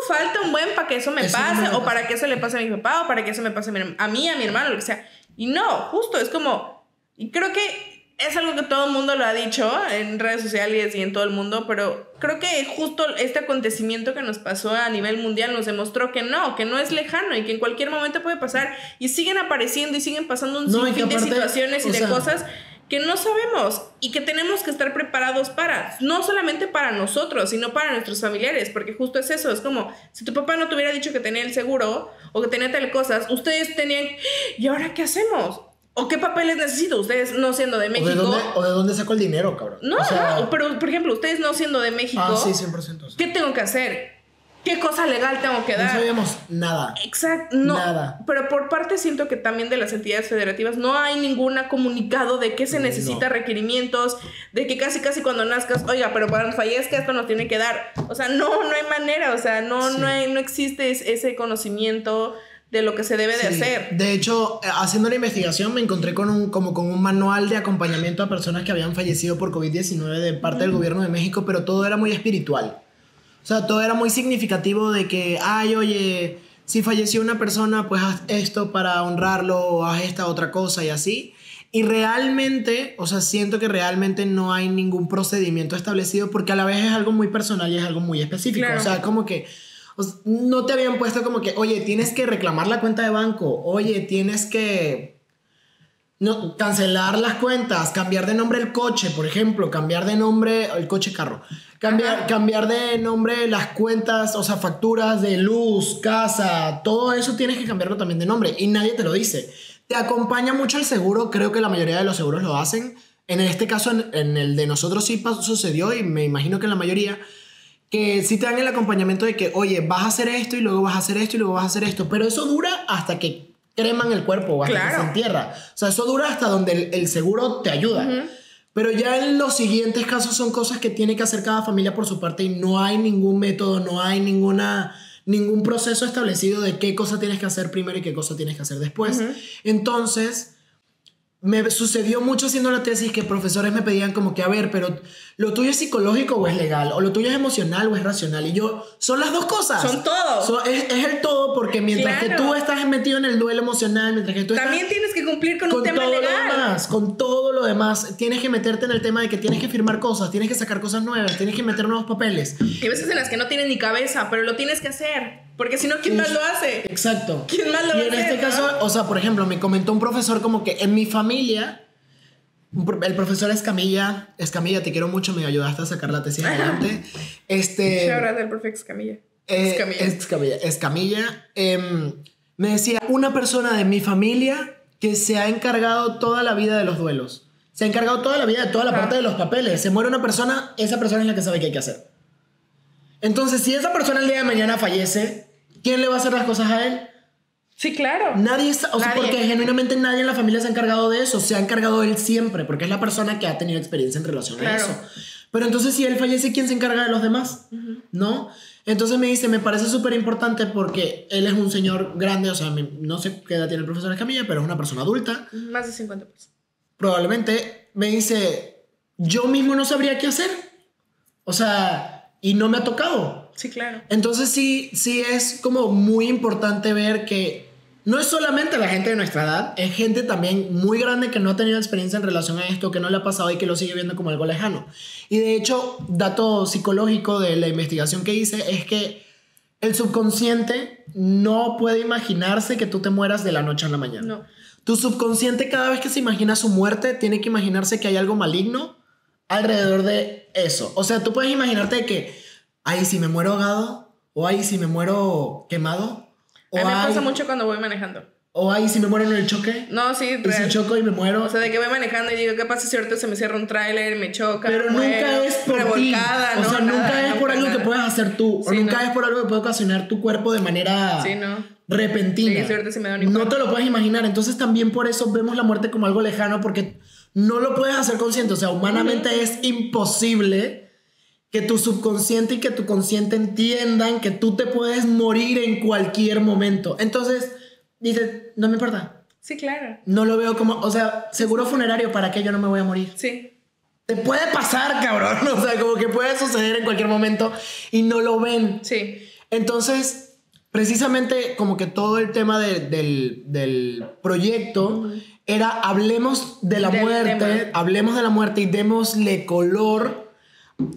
falta un buen para que eso me pase, o para que eso le pase a mi papá, o para que eso me pase a mí, a mi hermano, lo que sea. Y no, justo, es como, y creo que es algo que todo el mundo lo ha dicho en redes sociales y en todo el mundo, pero creo que justo este acontecimiento que nos pasó a nivel mundial nos demostró que no es lejano, y que en cualquier momento puede pasar, y siguen apareciendo y siguen pasando un sinfín de situaciones y de cosas que no sabemos, y que tenemos que estar preparados para, no solamente para nosotros, sino para nuestros familiares, porque justo es eso, es como, si tu papá no te hubiera dicho que tenía el seguro, o que tenía tal cosas, ustedes tenían, ¿y ahora qué hacemos? ¿O qué papeles necesito? Ustedes no siendo de México. ¿O de dónde saco el dinero, cabrón? No, pero por ejemplo, ustedes no siendo de México. Sí, 100%. Sí. ¿Qué tengo que hacer? ¿Qué cosa legal tengo que dar? No sabíamos nada. Exacto, no. Nada. Pero por parte siento que también de las entidades federativas no hay ningún comunicado de qué se necesita, requerimientos, de que casi cuando nazcas, oiga, pero cuando fallezca esto nos tiene que dar. O sea, no hay manera, o sea, no existe ese conocimiento de lo que se debe de hacer. De hecho, haciendo la investigación me encontré con un manual de acompañamiento a personas que habían fallecido por COVID-19 de parte del gobierno de México, pero todo era muy espiritual. O sea, todo era muy significativo de que, oye, si falleció una persona, pues haz esto para honrarlo, o haz esta otra cosa y así. Y realmente, o sea, siento que realmente no hay ningún procedimiento establecido, porque a la vez es algo muy personal y es algo muy específico. Claro. O sea, como que no te habían puesto como que, oye, tienes que reclamar la cuenta de banco, oye, tienes que cancelar las cuentas, cambiar de nombre el coche, por ejemplo, cambiar de nombre el coche-carro, cambiar de nombre las cuentas, o sea, facturas de luz, casa, todo eso tienes que cambiarlo también de nombre, y nadie te lo dice. Te acompaña mucho el seguro, creo que la mayoría de los seguros lo hacen. En este caso, en el de nosotros sí sucedió, y me imagino que en la mayoría, que sí te dan el acompañamiento de que, oye, vas a hacer esto y luego vas a hacer esto y luego vas a hacer esto, pero eso dura hasta que creman el cuerpo o hasta que se entierra. O sea, eso dura hasta donde el seguro te ayuda. Pero ya en los siguientes casos son cosas que tiene que hacer cada familia por su parte, y no hay ningún método, no hay ningún proceso establecido de qué cosa tienes que hacer primero y qué cosa tienes que hacer después. Entonces, me sucedió mucho haciendo la tesis que profesores me pedían como que, a ver, pero ¿lo tuyo es psicológico o es legal? ¿O lo tuyo es emocional o es racional? Y yo, son las dos cosas. Son todo. Es el todo, porque mientras que tú estás metido en el duelo emocional, mientras que tú también tienes que cumplir con un tema todo legal. Con todo lo demás, tienes que meterte en el tema de que tienes que firmar cosas, tienes que sacar cosas nuevas, tienes que meter nuevos papeles. Y a veces en las que no tienes ni cabeza, pero lo tienes que hacer. Porque si no, ¿quién más lo hace? Exacto. ¿Quién más lo va a hacer? Y en este caso, o sea, por ejemplo, me comentó un profesor como que en mi familia, el profesor Escamilla, te quiero mucho, me ayudaste a sacar la tesis adelante. Shout out del profe Escamilla. Escamilla. Me decía, una persona de mi familia que se ha encargado toda la vida de los duelos. Se ha encargado toda la vida de toda la parte de los papeles. Se muere una persona, esa persona es la que sabe qué hay que hacer. Entonces, si esa persona el día de mañana fallece, ¿quién le va a hacer las cosas a él? Sí, claro. Nadie está, o sea, porque genuinamente nadie en la familia se ha encargado de eso. Se ha encargado él siempre, porque es la persona que ha tenido experiencia en relación a eso. Pero entonces, si él fallece, ¿quién se encarga de los demás? ¿No? Entonces me dice, me parece súper importante porque él es un señor grande, o sea, no sé qué edad tiene el profesor Escamilla, pero es una persona adulta. Más de 50 pesos. Probablemente. Me dice, yo mismo no sabría qué hacer. O sea, y no me ha tocado. Sí, claro. Entonces sí es como muy importante ver que no es solamente la gente de nuestra edad, es gente también muy grande que no ha tenido experiencia en relación a esto, que no le ha pasado y que lo sigue viendo como algo lejano. Y de hecho, dato psicológico de la investigación que hice es que el subconsciente no puede imaginarse que tú te mueras de la noche a la mañana. No. Tu subconsciente cada vez que se imagina su muerte tiene que imaginarse que hay algo maligno alrededor de eso. O sea, tú puedes imaginarte que, ay, si me muero ahogado, o ay, si me muero quemado, o a mí me pasa mucho cuando voy manejando. O ay, si me muero en el choque. No, sí, y si choco y me muero. O sea, de que voy manejando y digo, ¿qué pasa si ahorita se me cierra un tráiler y me choca? Pero nunca es por ti. O sea, nunca es por algo que puedas hacer tú. O nunca es por algo que puede ocasionar tu cuerpo de manera repentina. Sí, me da un no te lo puedes imaginar. Entonces también por eso vemos la muerte como algo lejano, porque no lo puedes hacer consciente. O sea, humanamente es imposible que tu subconsciente y que tu consciente entiendan que tú te puedes morir en cualquier momento. Entonces dices, no me importa. Sí, claro. No lo veo como, o sea, seguro funerario, ¿para qué yo no me voy a morir? Sí. Te puede pasar, cabrón. O sea, como que puede suceder en cualquier momento y no lo ven. Sí. Entonces, precisamente como que todo el tema del proyecto era hablemos de la muerte, hablemos de la muerte y démosle color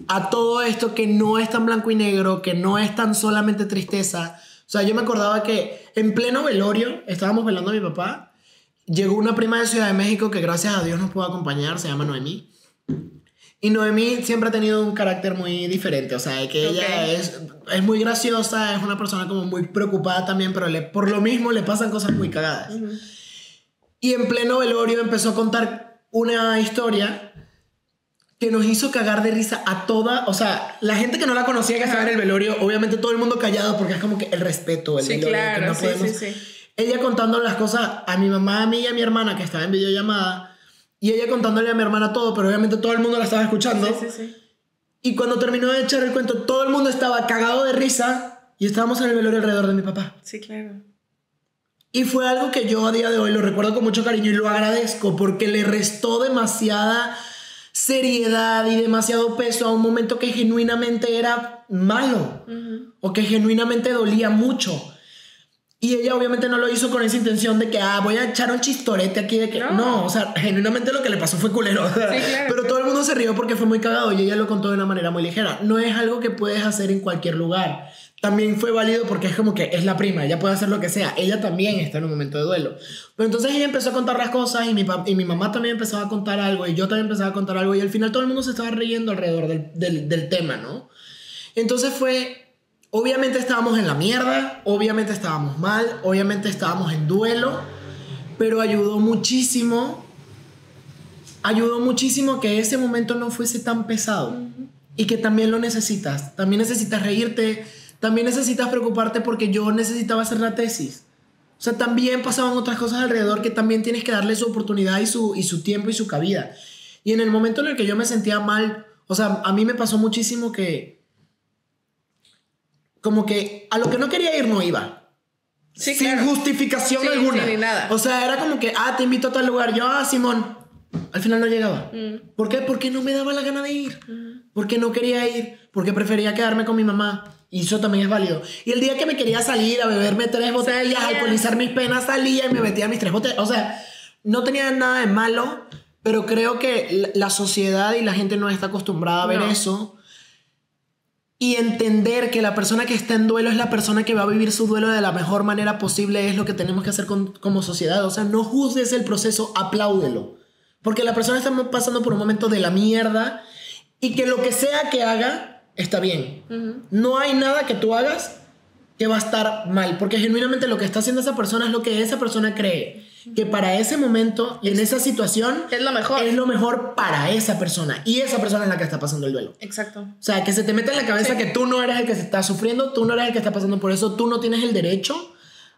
a todo esto que no es tan blanco y negro, que no es tan solamente tristeza. O sea, yo me acordaba que en pleno velorio estábamos velando a mi papá. Llegó una prima de Ciudad de México que gracias a Dios nos pudo acompañar, se llama Noemí. Y Noemí siempre ha tenido un carácter muy diferente, o sea, que ella es muy graciosa, es una persona como muy preocupada también, pero por lo mismo le pasan cosas muy cagadas. Y en pleno velorio empezó a contar una historia que nos hizo cagar de risa a toda, o sea, la gente que no la conocía, que estaba en el velorio, obviamente todo el mundo callado porque es como que el respeto, el velorio, claro, que no podemos... Ella contando las cosas a mi mamá, a mí y a mi hermana que estaba en videollamada, y ella contándole a mi hermana todo, pero obviamente todo el mundo la estaba escuchando. Y cuando terminó de echar el cuento, todo el mundo estaba cagado de risa y estábamos en el velorio alrededor de mi papá. Sí, claro. Y fue algo que yo a día de hoy lo recuerdo con mucho cariño y lo agradezco porque le restó demasiada seriedad y demasiado peso a un momento que genuinamente era malo o que genuinamente dolía mucho. Y ella obviamente no lo hizo con esa intención de que, voy a echar un chistorete aquí de que... No, o sea, genuinamente lo que le pasó fue culero. Sí, claro. Pero todo el mundo se rió porque fue muy cagado y ella lo contó de una manera muy ligera. No es algo que puedes hacer en cualquier lugar. También fue válido porque es como que es la prima, ella puede hacer lo que sea. Ella también está en un momento de duelo. Pero entonces ella empezó a contar las cosas y mi mamá también empezó a contar algo y yo también empezaba a contar algo y al final todo el mundo se estaba riendo alrededor del tema, ¿no? Entonces fue... Obviamente estábamos en la mierda, obviamente estábamos mal, obviamente estábamos en duelo, pero ayudó muchísimo que ese momento no fuese tan pesado y que también lo necesitas. También necesitas reírte, también necesitas preocuparte porque yo necesitaba hacer la tesis. O sea, también pasaban otras cosas alrededor que también tienes que darle su oportunidad y su tiempo y su cabida. Y en el momento en el que yo me sentía mal, o sea, a mí me pasó muchísimo que como que a lo que no quería ir no iba. Sí, sin justificación alguna. Ni nada. O sea, era como que, te invito a tal lugar. Yo, Simón. Al final no llegaba. ¿Por qué? Porque no me daba la gana de ir. Porque no quería ir. Porque prefería quedarme con mi mamá. Y eso también es válido. Y el día que me quería salir a beberme 3 botellas, alcoholizar mis penas, salía y me metía mis 3 botellas. O sea, no tenía nada de malo, pero creo que la sociedad y la gente no está acostumbrada a ver eso. Y entender que la persona que está en duelo es la persona que va a vivir su duelo de la mejor manera posible es lo que tenemos que hacer como sociedad. O sea, no juzgues el proceso, apláudelo. Porque la persona está pasando por un momento de la mierda y que lo que sea que haga está bien. No hay nada que tú hagas que va a estar mal. Porque genuinamente lo que está haciendo esa persona es lo que esa persona cree. Que para ese momento y en esa situación es lo mejor. Es lo mejor para esa persona. Y esa persona es la que está pasando el duelo. Exacto. O sea, que se te mete en la cabeza que tú no eres el que se está sufriendo, tú no eres el que está pasando por eso, tú no tienes el derecho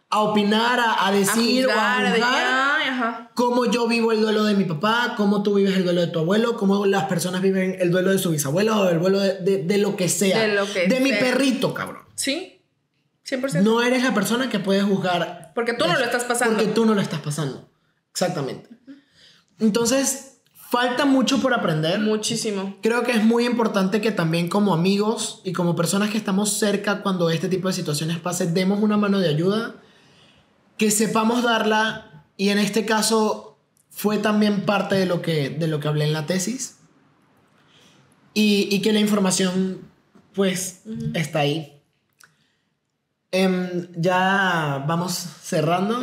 a opinar, a decir o a juzgar cómo yo vivo el duelo de mi papá, cómo tú vives el duelo de tu abuelo, cómo las personas viven el duelo de su bisabuelo o el duelo de lo que sea. De mi perrito, cabrón. Sí. 100%. No eres la persona que puede juzgar. Porque tú no lo estás pasando. Porque tú no lo estás pasando. Exactamente. Entonces, falta mucho por aprender. Muchísimo. Creo que es muy importante que también como amigos y como personas que estamos cerca cuando este tipo de situaciones pase, demos una mano de ayuda, que sepamos darla, y en este caso fue también parte de lo que hablé en la tesis, y que la información pues está ahí. Ya vamos cerrando.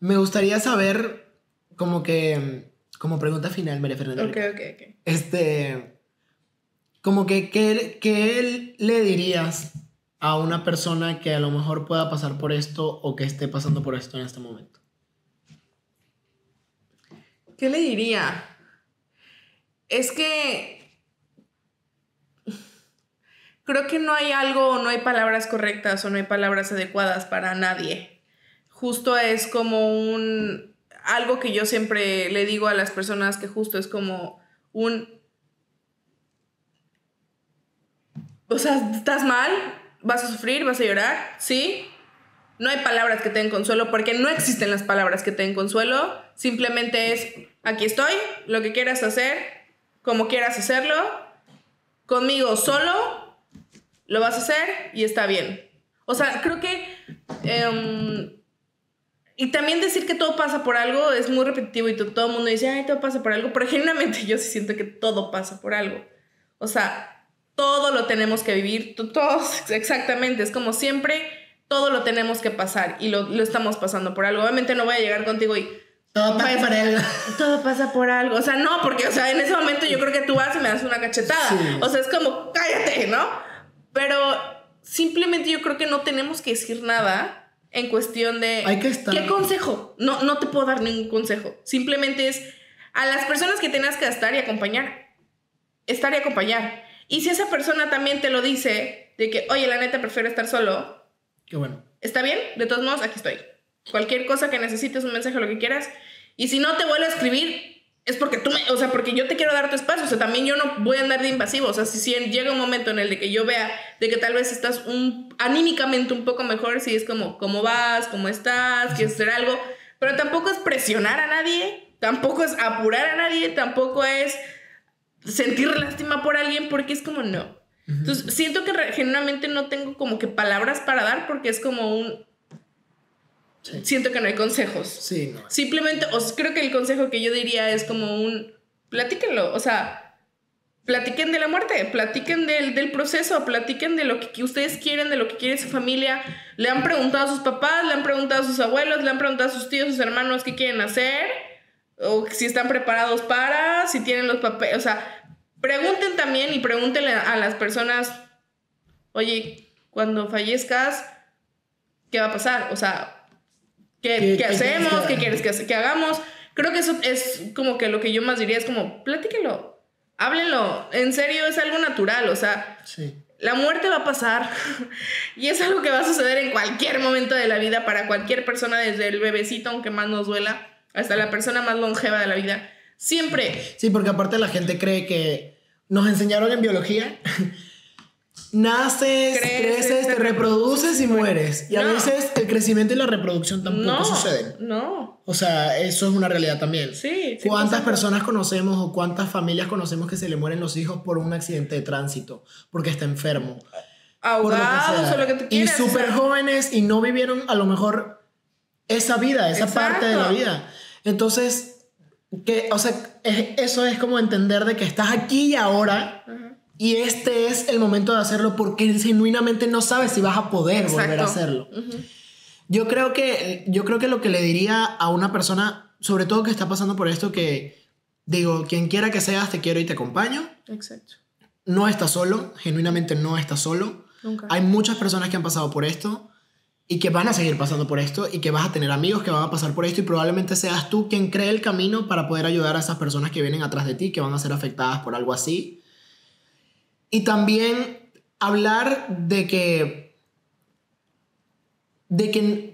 Me gustaría saber, como pregunta final, María Fernanda. Ok. Como que, ¿qué le dirías a una persona que a lo mejor pueda pasar por esto o que esté pasando por esto en este momento? ¿Qué le diría? Es que creo que no hay palabras correctas o no hay palabras adecuadas para nadie. Justo es como algo que yo siempre le digo a las personas, que justo es como o sea, ¿estás mal? ¿Vas a sufrir? ¿Vas a llorar? ¿Sí? No hay palabras que te den consuelo, porque no existen las palabras que te den consuelo. Simplemente es, aquí estoy, lo que quieras hacer, como quieras hacerlo, conmigo solo, lo vas a hacer y está bien. O sea, creo que... y también decir que todo pasa por algo es muy repetitivo y todo el mundo dice, ay, todo pasa por algo, pero genuinamente yo sí siento que todo pasa por algo. O sea, todo lo tenemos que vivir, todos, exactamente, es como siempre, todo lo tenemos que pasar y lo estamos pasando por algo. Obviamente no voy a llegar contigo y... Todo pasa por algo. Todo pasa por algo. O sea, no, porque, o sea, en ese momento yo creo que tú vas y me das una cachetada. Sí. O sea, es como, cállate, ¿no? Pero simplemente yo creo que no tenemos que decir nada en cuestión de... Hay que estar... ¿Qué consejo? No te puedo dar ningún consejo. Simplemente es a las personas que tengas que estar y acompañar. Estar y acompañar. Y si esa persona también te lo dice, de que, oye, la neta, prefiero estar solo. Qué bueno. ¿Está bien? De todos modos, aquí estoy. Cualquier cosa que necesites, un mensaje, lo que quieras. Y si no te vuelvo a escribir, es porque porque yo te quiero dar tu espacio. O sea, también yo no voy a andar de invasivo. O sea, si llega un momento en el de que yo vea de que tal vez estás anímicamente un poco mejor, si es como, ¿cómo vas? ¿Cómo estás? ¿Quieres hacer algo? Pero tampoco es presionar a nadie, tampoco es apurar a nadie, tampoco es sentir lástima por alguien, porque es como no. Entonces, siento que genuinamente no tengo como que palabras para dar, porque es como sí. Siento que no hay consejos. Sí, no. Simplemente, creo que el consejo que yo diría es como platíquenlo, o sea, platiquen de la muerte, platiquen del proceso, platiquen de lo que ustedes quieren, de lo que quiere su familia. Le han preguntado a sus papás, le han preguntado a sus abuelos, le han preguntado a sus tíos, sus hermanos qué quieren hacer, o si están preparados si tienen los papeles, o sea, pregunten también y pregúntenle a las personas, oye, cuando fallezcas, ¿qué va a pasar? O sea, ¿qué hacemos? ¿Qué quieres que hagamos? Creo que eso es como que lo que yo más diría es como, platíquenlo, háblenlo, en serio es algo natural, o sea, sí. La muerte va a pasar y es algo que va a suceder en cualquier momento de la vida para cualquier persona, desde el bebecito, aunque más nos duela, hasta la persona más longeva de la vida, siempre. Sí, porque aparte la gente cree que nos enseñaron en biología... Naces, creces, te reproduces y mueres. Y a veces el crecimiento y la reproducción tampoco suceden. No. O sea, eso es una realidad también. Sí. ¿Cuántas personas conocemos o cuántas familias conocemos que se le mueren los hijos por un accidente de tránsito? Porque está enfermo. Ahogados o lo que tú quieras. Y súper jóvenes y no vivieron a lo mejor esa vida, esa parte de la vida. Entonces, eso es como entender de que estás aquí y ahora... Y este es el momento de hacerlo porque genuinamente no sabes si vas a poder volver a hacerlo. Yo creo que lo que le diría a una persona, sobre todo que está pasando por esto, que digo, quien quiera que seas, te quiero y te acompaño. Exacto. No estás solo, genuinamente no estás solo. Nunca. Hay muchas personas que han pasado por esto y que van a seguir pasando por esto y que vas a tener amigos que van a pasar por esto y probablemente seas tú quien cree el camino para poder ayudar a esas personas que vienen atrás de ti, que van a ser afectadas por algo así. Y también hablar de que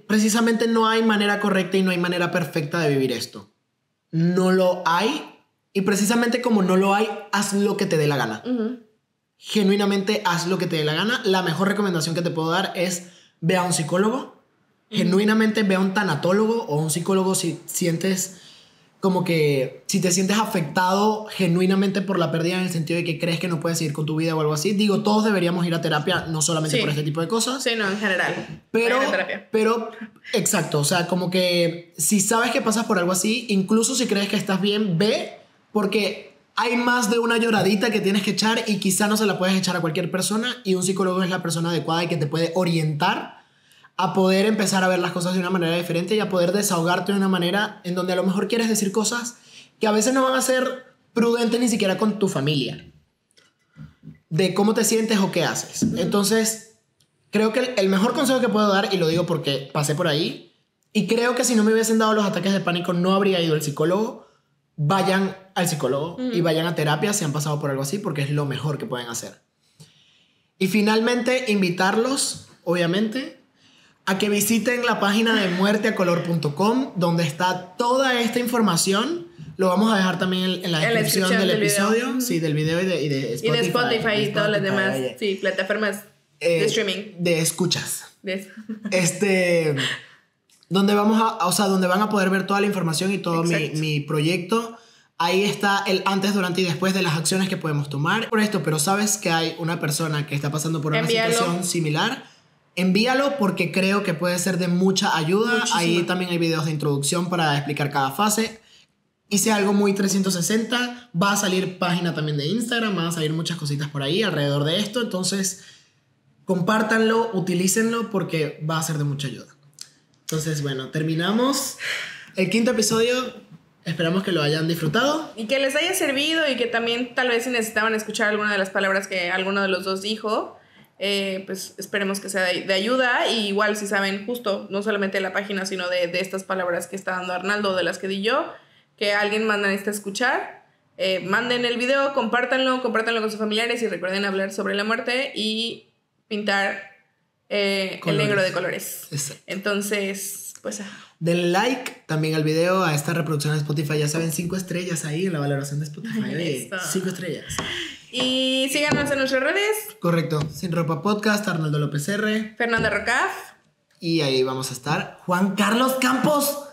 precisamente no hay manera correcta y no hay manera perfecta de vivir esto. No lo hay. Y precisamente como no lo hay, haz lo que te dé la gana. Genuinamente haz lo que te dé la gana. La mejor recomendación que te puedo dar es ve a un psicólogo. Genuinamente ve a un tanatólogo o un psicólogo si sientes... como que si te sientes afectado genuinamente por la pérdida, en el sentido de que crees que no puedes seguir con tu vida o algo así. Digo, todos deberíamos ir a terapia, no solamente por este tipo de cosas. Sí, no, en general. Pero, exacto, o sea, como que si sabes que pasas por algo así, incluso si crees que estás bien, ve, porque hay más de una lloradita que tienes que echar y quizá no se la puedes echar a cualquier persona y un psicólogo es la persona adecuada y que te puede orientar a poder empezar a ver las cosas de una manera diferente y a poder desahogarte de una manera en donde a lo mejor quieres decir cosas que a veces no van a ser prudentes ni siquiera con tu familia, de cómo te sientes o qué haces. Entonces, creo que el mejor consejo que puedo dar, y lo digo porque pasé por ahí, y creo que si no me hubiesen dado los ataques de pánico no habría ido al psicólogo. Vayan al psicólogo y vayan a terapia si han pasado por algo así, porque es lo mejor que pueden hacer. Y finalmente, invitarlos, obviamente, a que visiten la página de muerteacolor.com, donde está toda esta información. Lo vamos a dejar también en la descripción del episodio. Video. Sí, del video y de Spotify. Y de Spotify y todas las demás plataformas de streaming. De escuchas. Donde donde van a poder ver toda la información y todo mi proyecto. Ahí está el antes, durante y después de las acciones que podemos tomar por esto. Pero sabes que hay una persona que está pasando por una situación similar. Envíalo porque creo que puede ser de mucha ayuda. Muchísimo. Ahí también hay videos de introducción para explicar cada fase. Hice algo muy 360. Va a salir página también de Instagram. Van a salir muchas cositas por ahí alrededor de esto. Entonces, compártanlo, utilícenlo porque va a ser de mucha ayuda. Entonces, bueno, terminamos el 5º episodio. Esperamos que lo hayan disfrutado. Y que les haya servido y que también tal vez si necesitaban escuchar alguna de las palabras que alguno de los dos dijo, pues esperemos que sea de ayuda. Y igual si saben justo, no solamente de la página, sino de estas palabras que está dando Arnaldo, de las que di yo, que alguien manda a escuchar, manden el video, compártanlo con sus familiares y recuerden hablar sobre la muerte y pintar el negro de colores. Exacto. Entonces, pues... Denle like también al video, a esta reproducción de Spotify. Ya saben, 5 estrellas ahí en la valoración de Spotify. Oye, 5 estrellas. Y síganos en nuestras redes. Correcto. Sin Ropa Podcast, Arnaldo López R. Fernanda Rocaf. Y ahí vamos a estar. Juan Carlos Campos.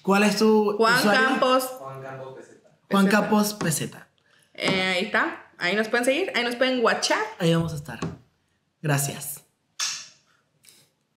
¿Cuál es tu usuario? Campos. Juan Campos Peseta. Juan Campos Peseta. Ahí está. Ahí nos pueden seguir. Ahí nos pueden watchar. Ahí vamos a estar. Gracias.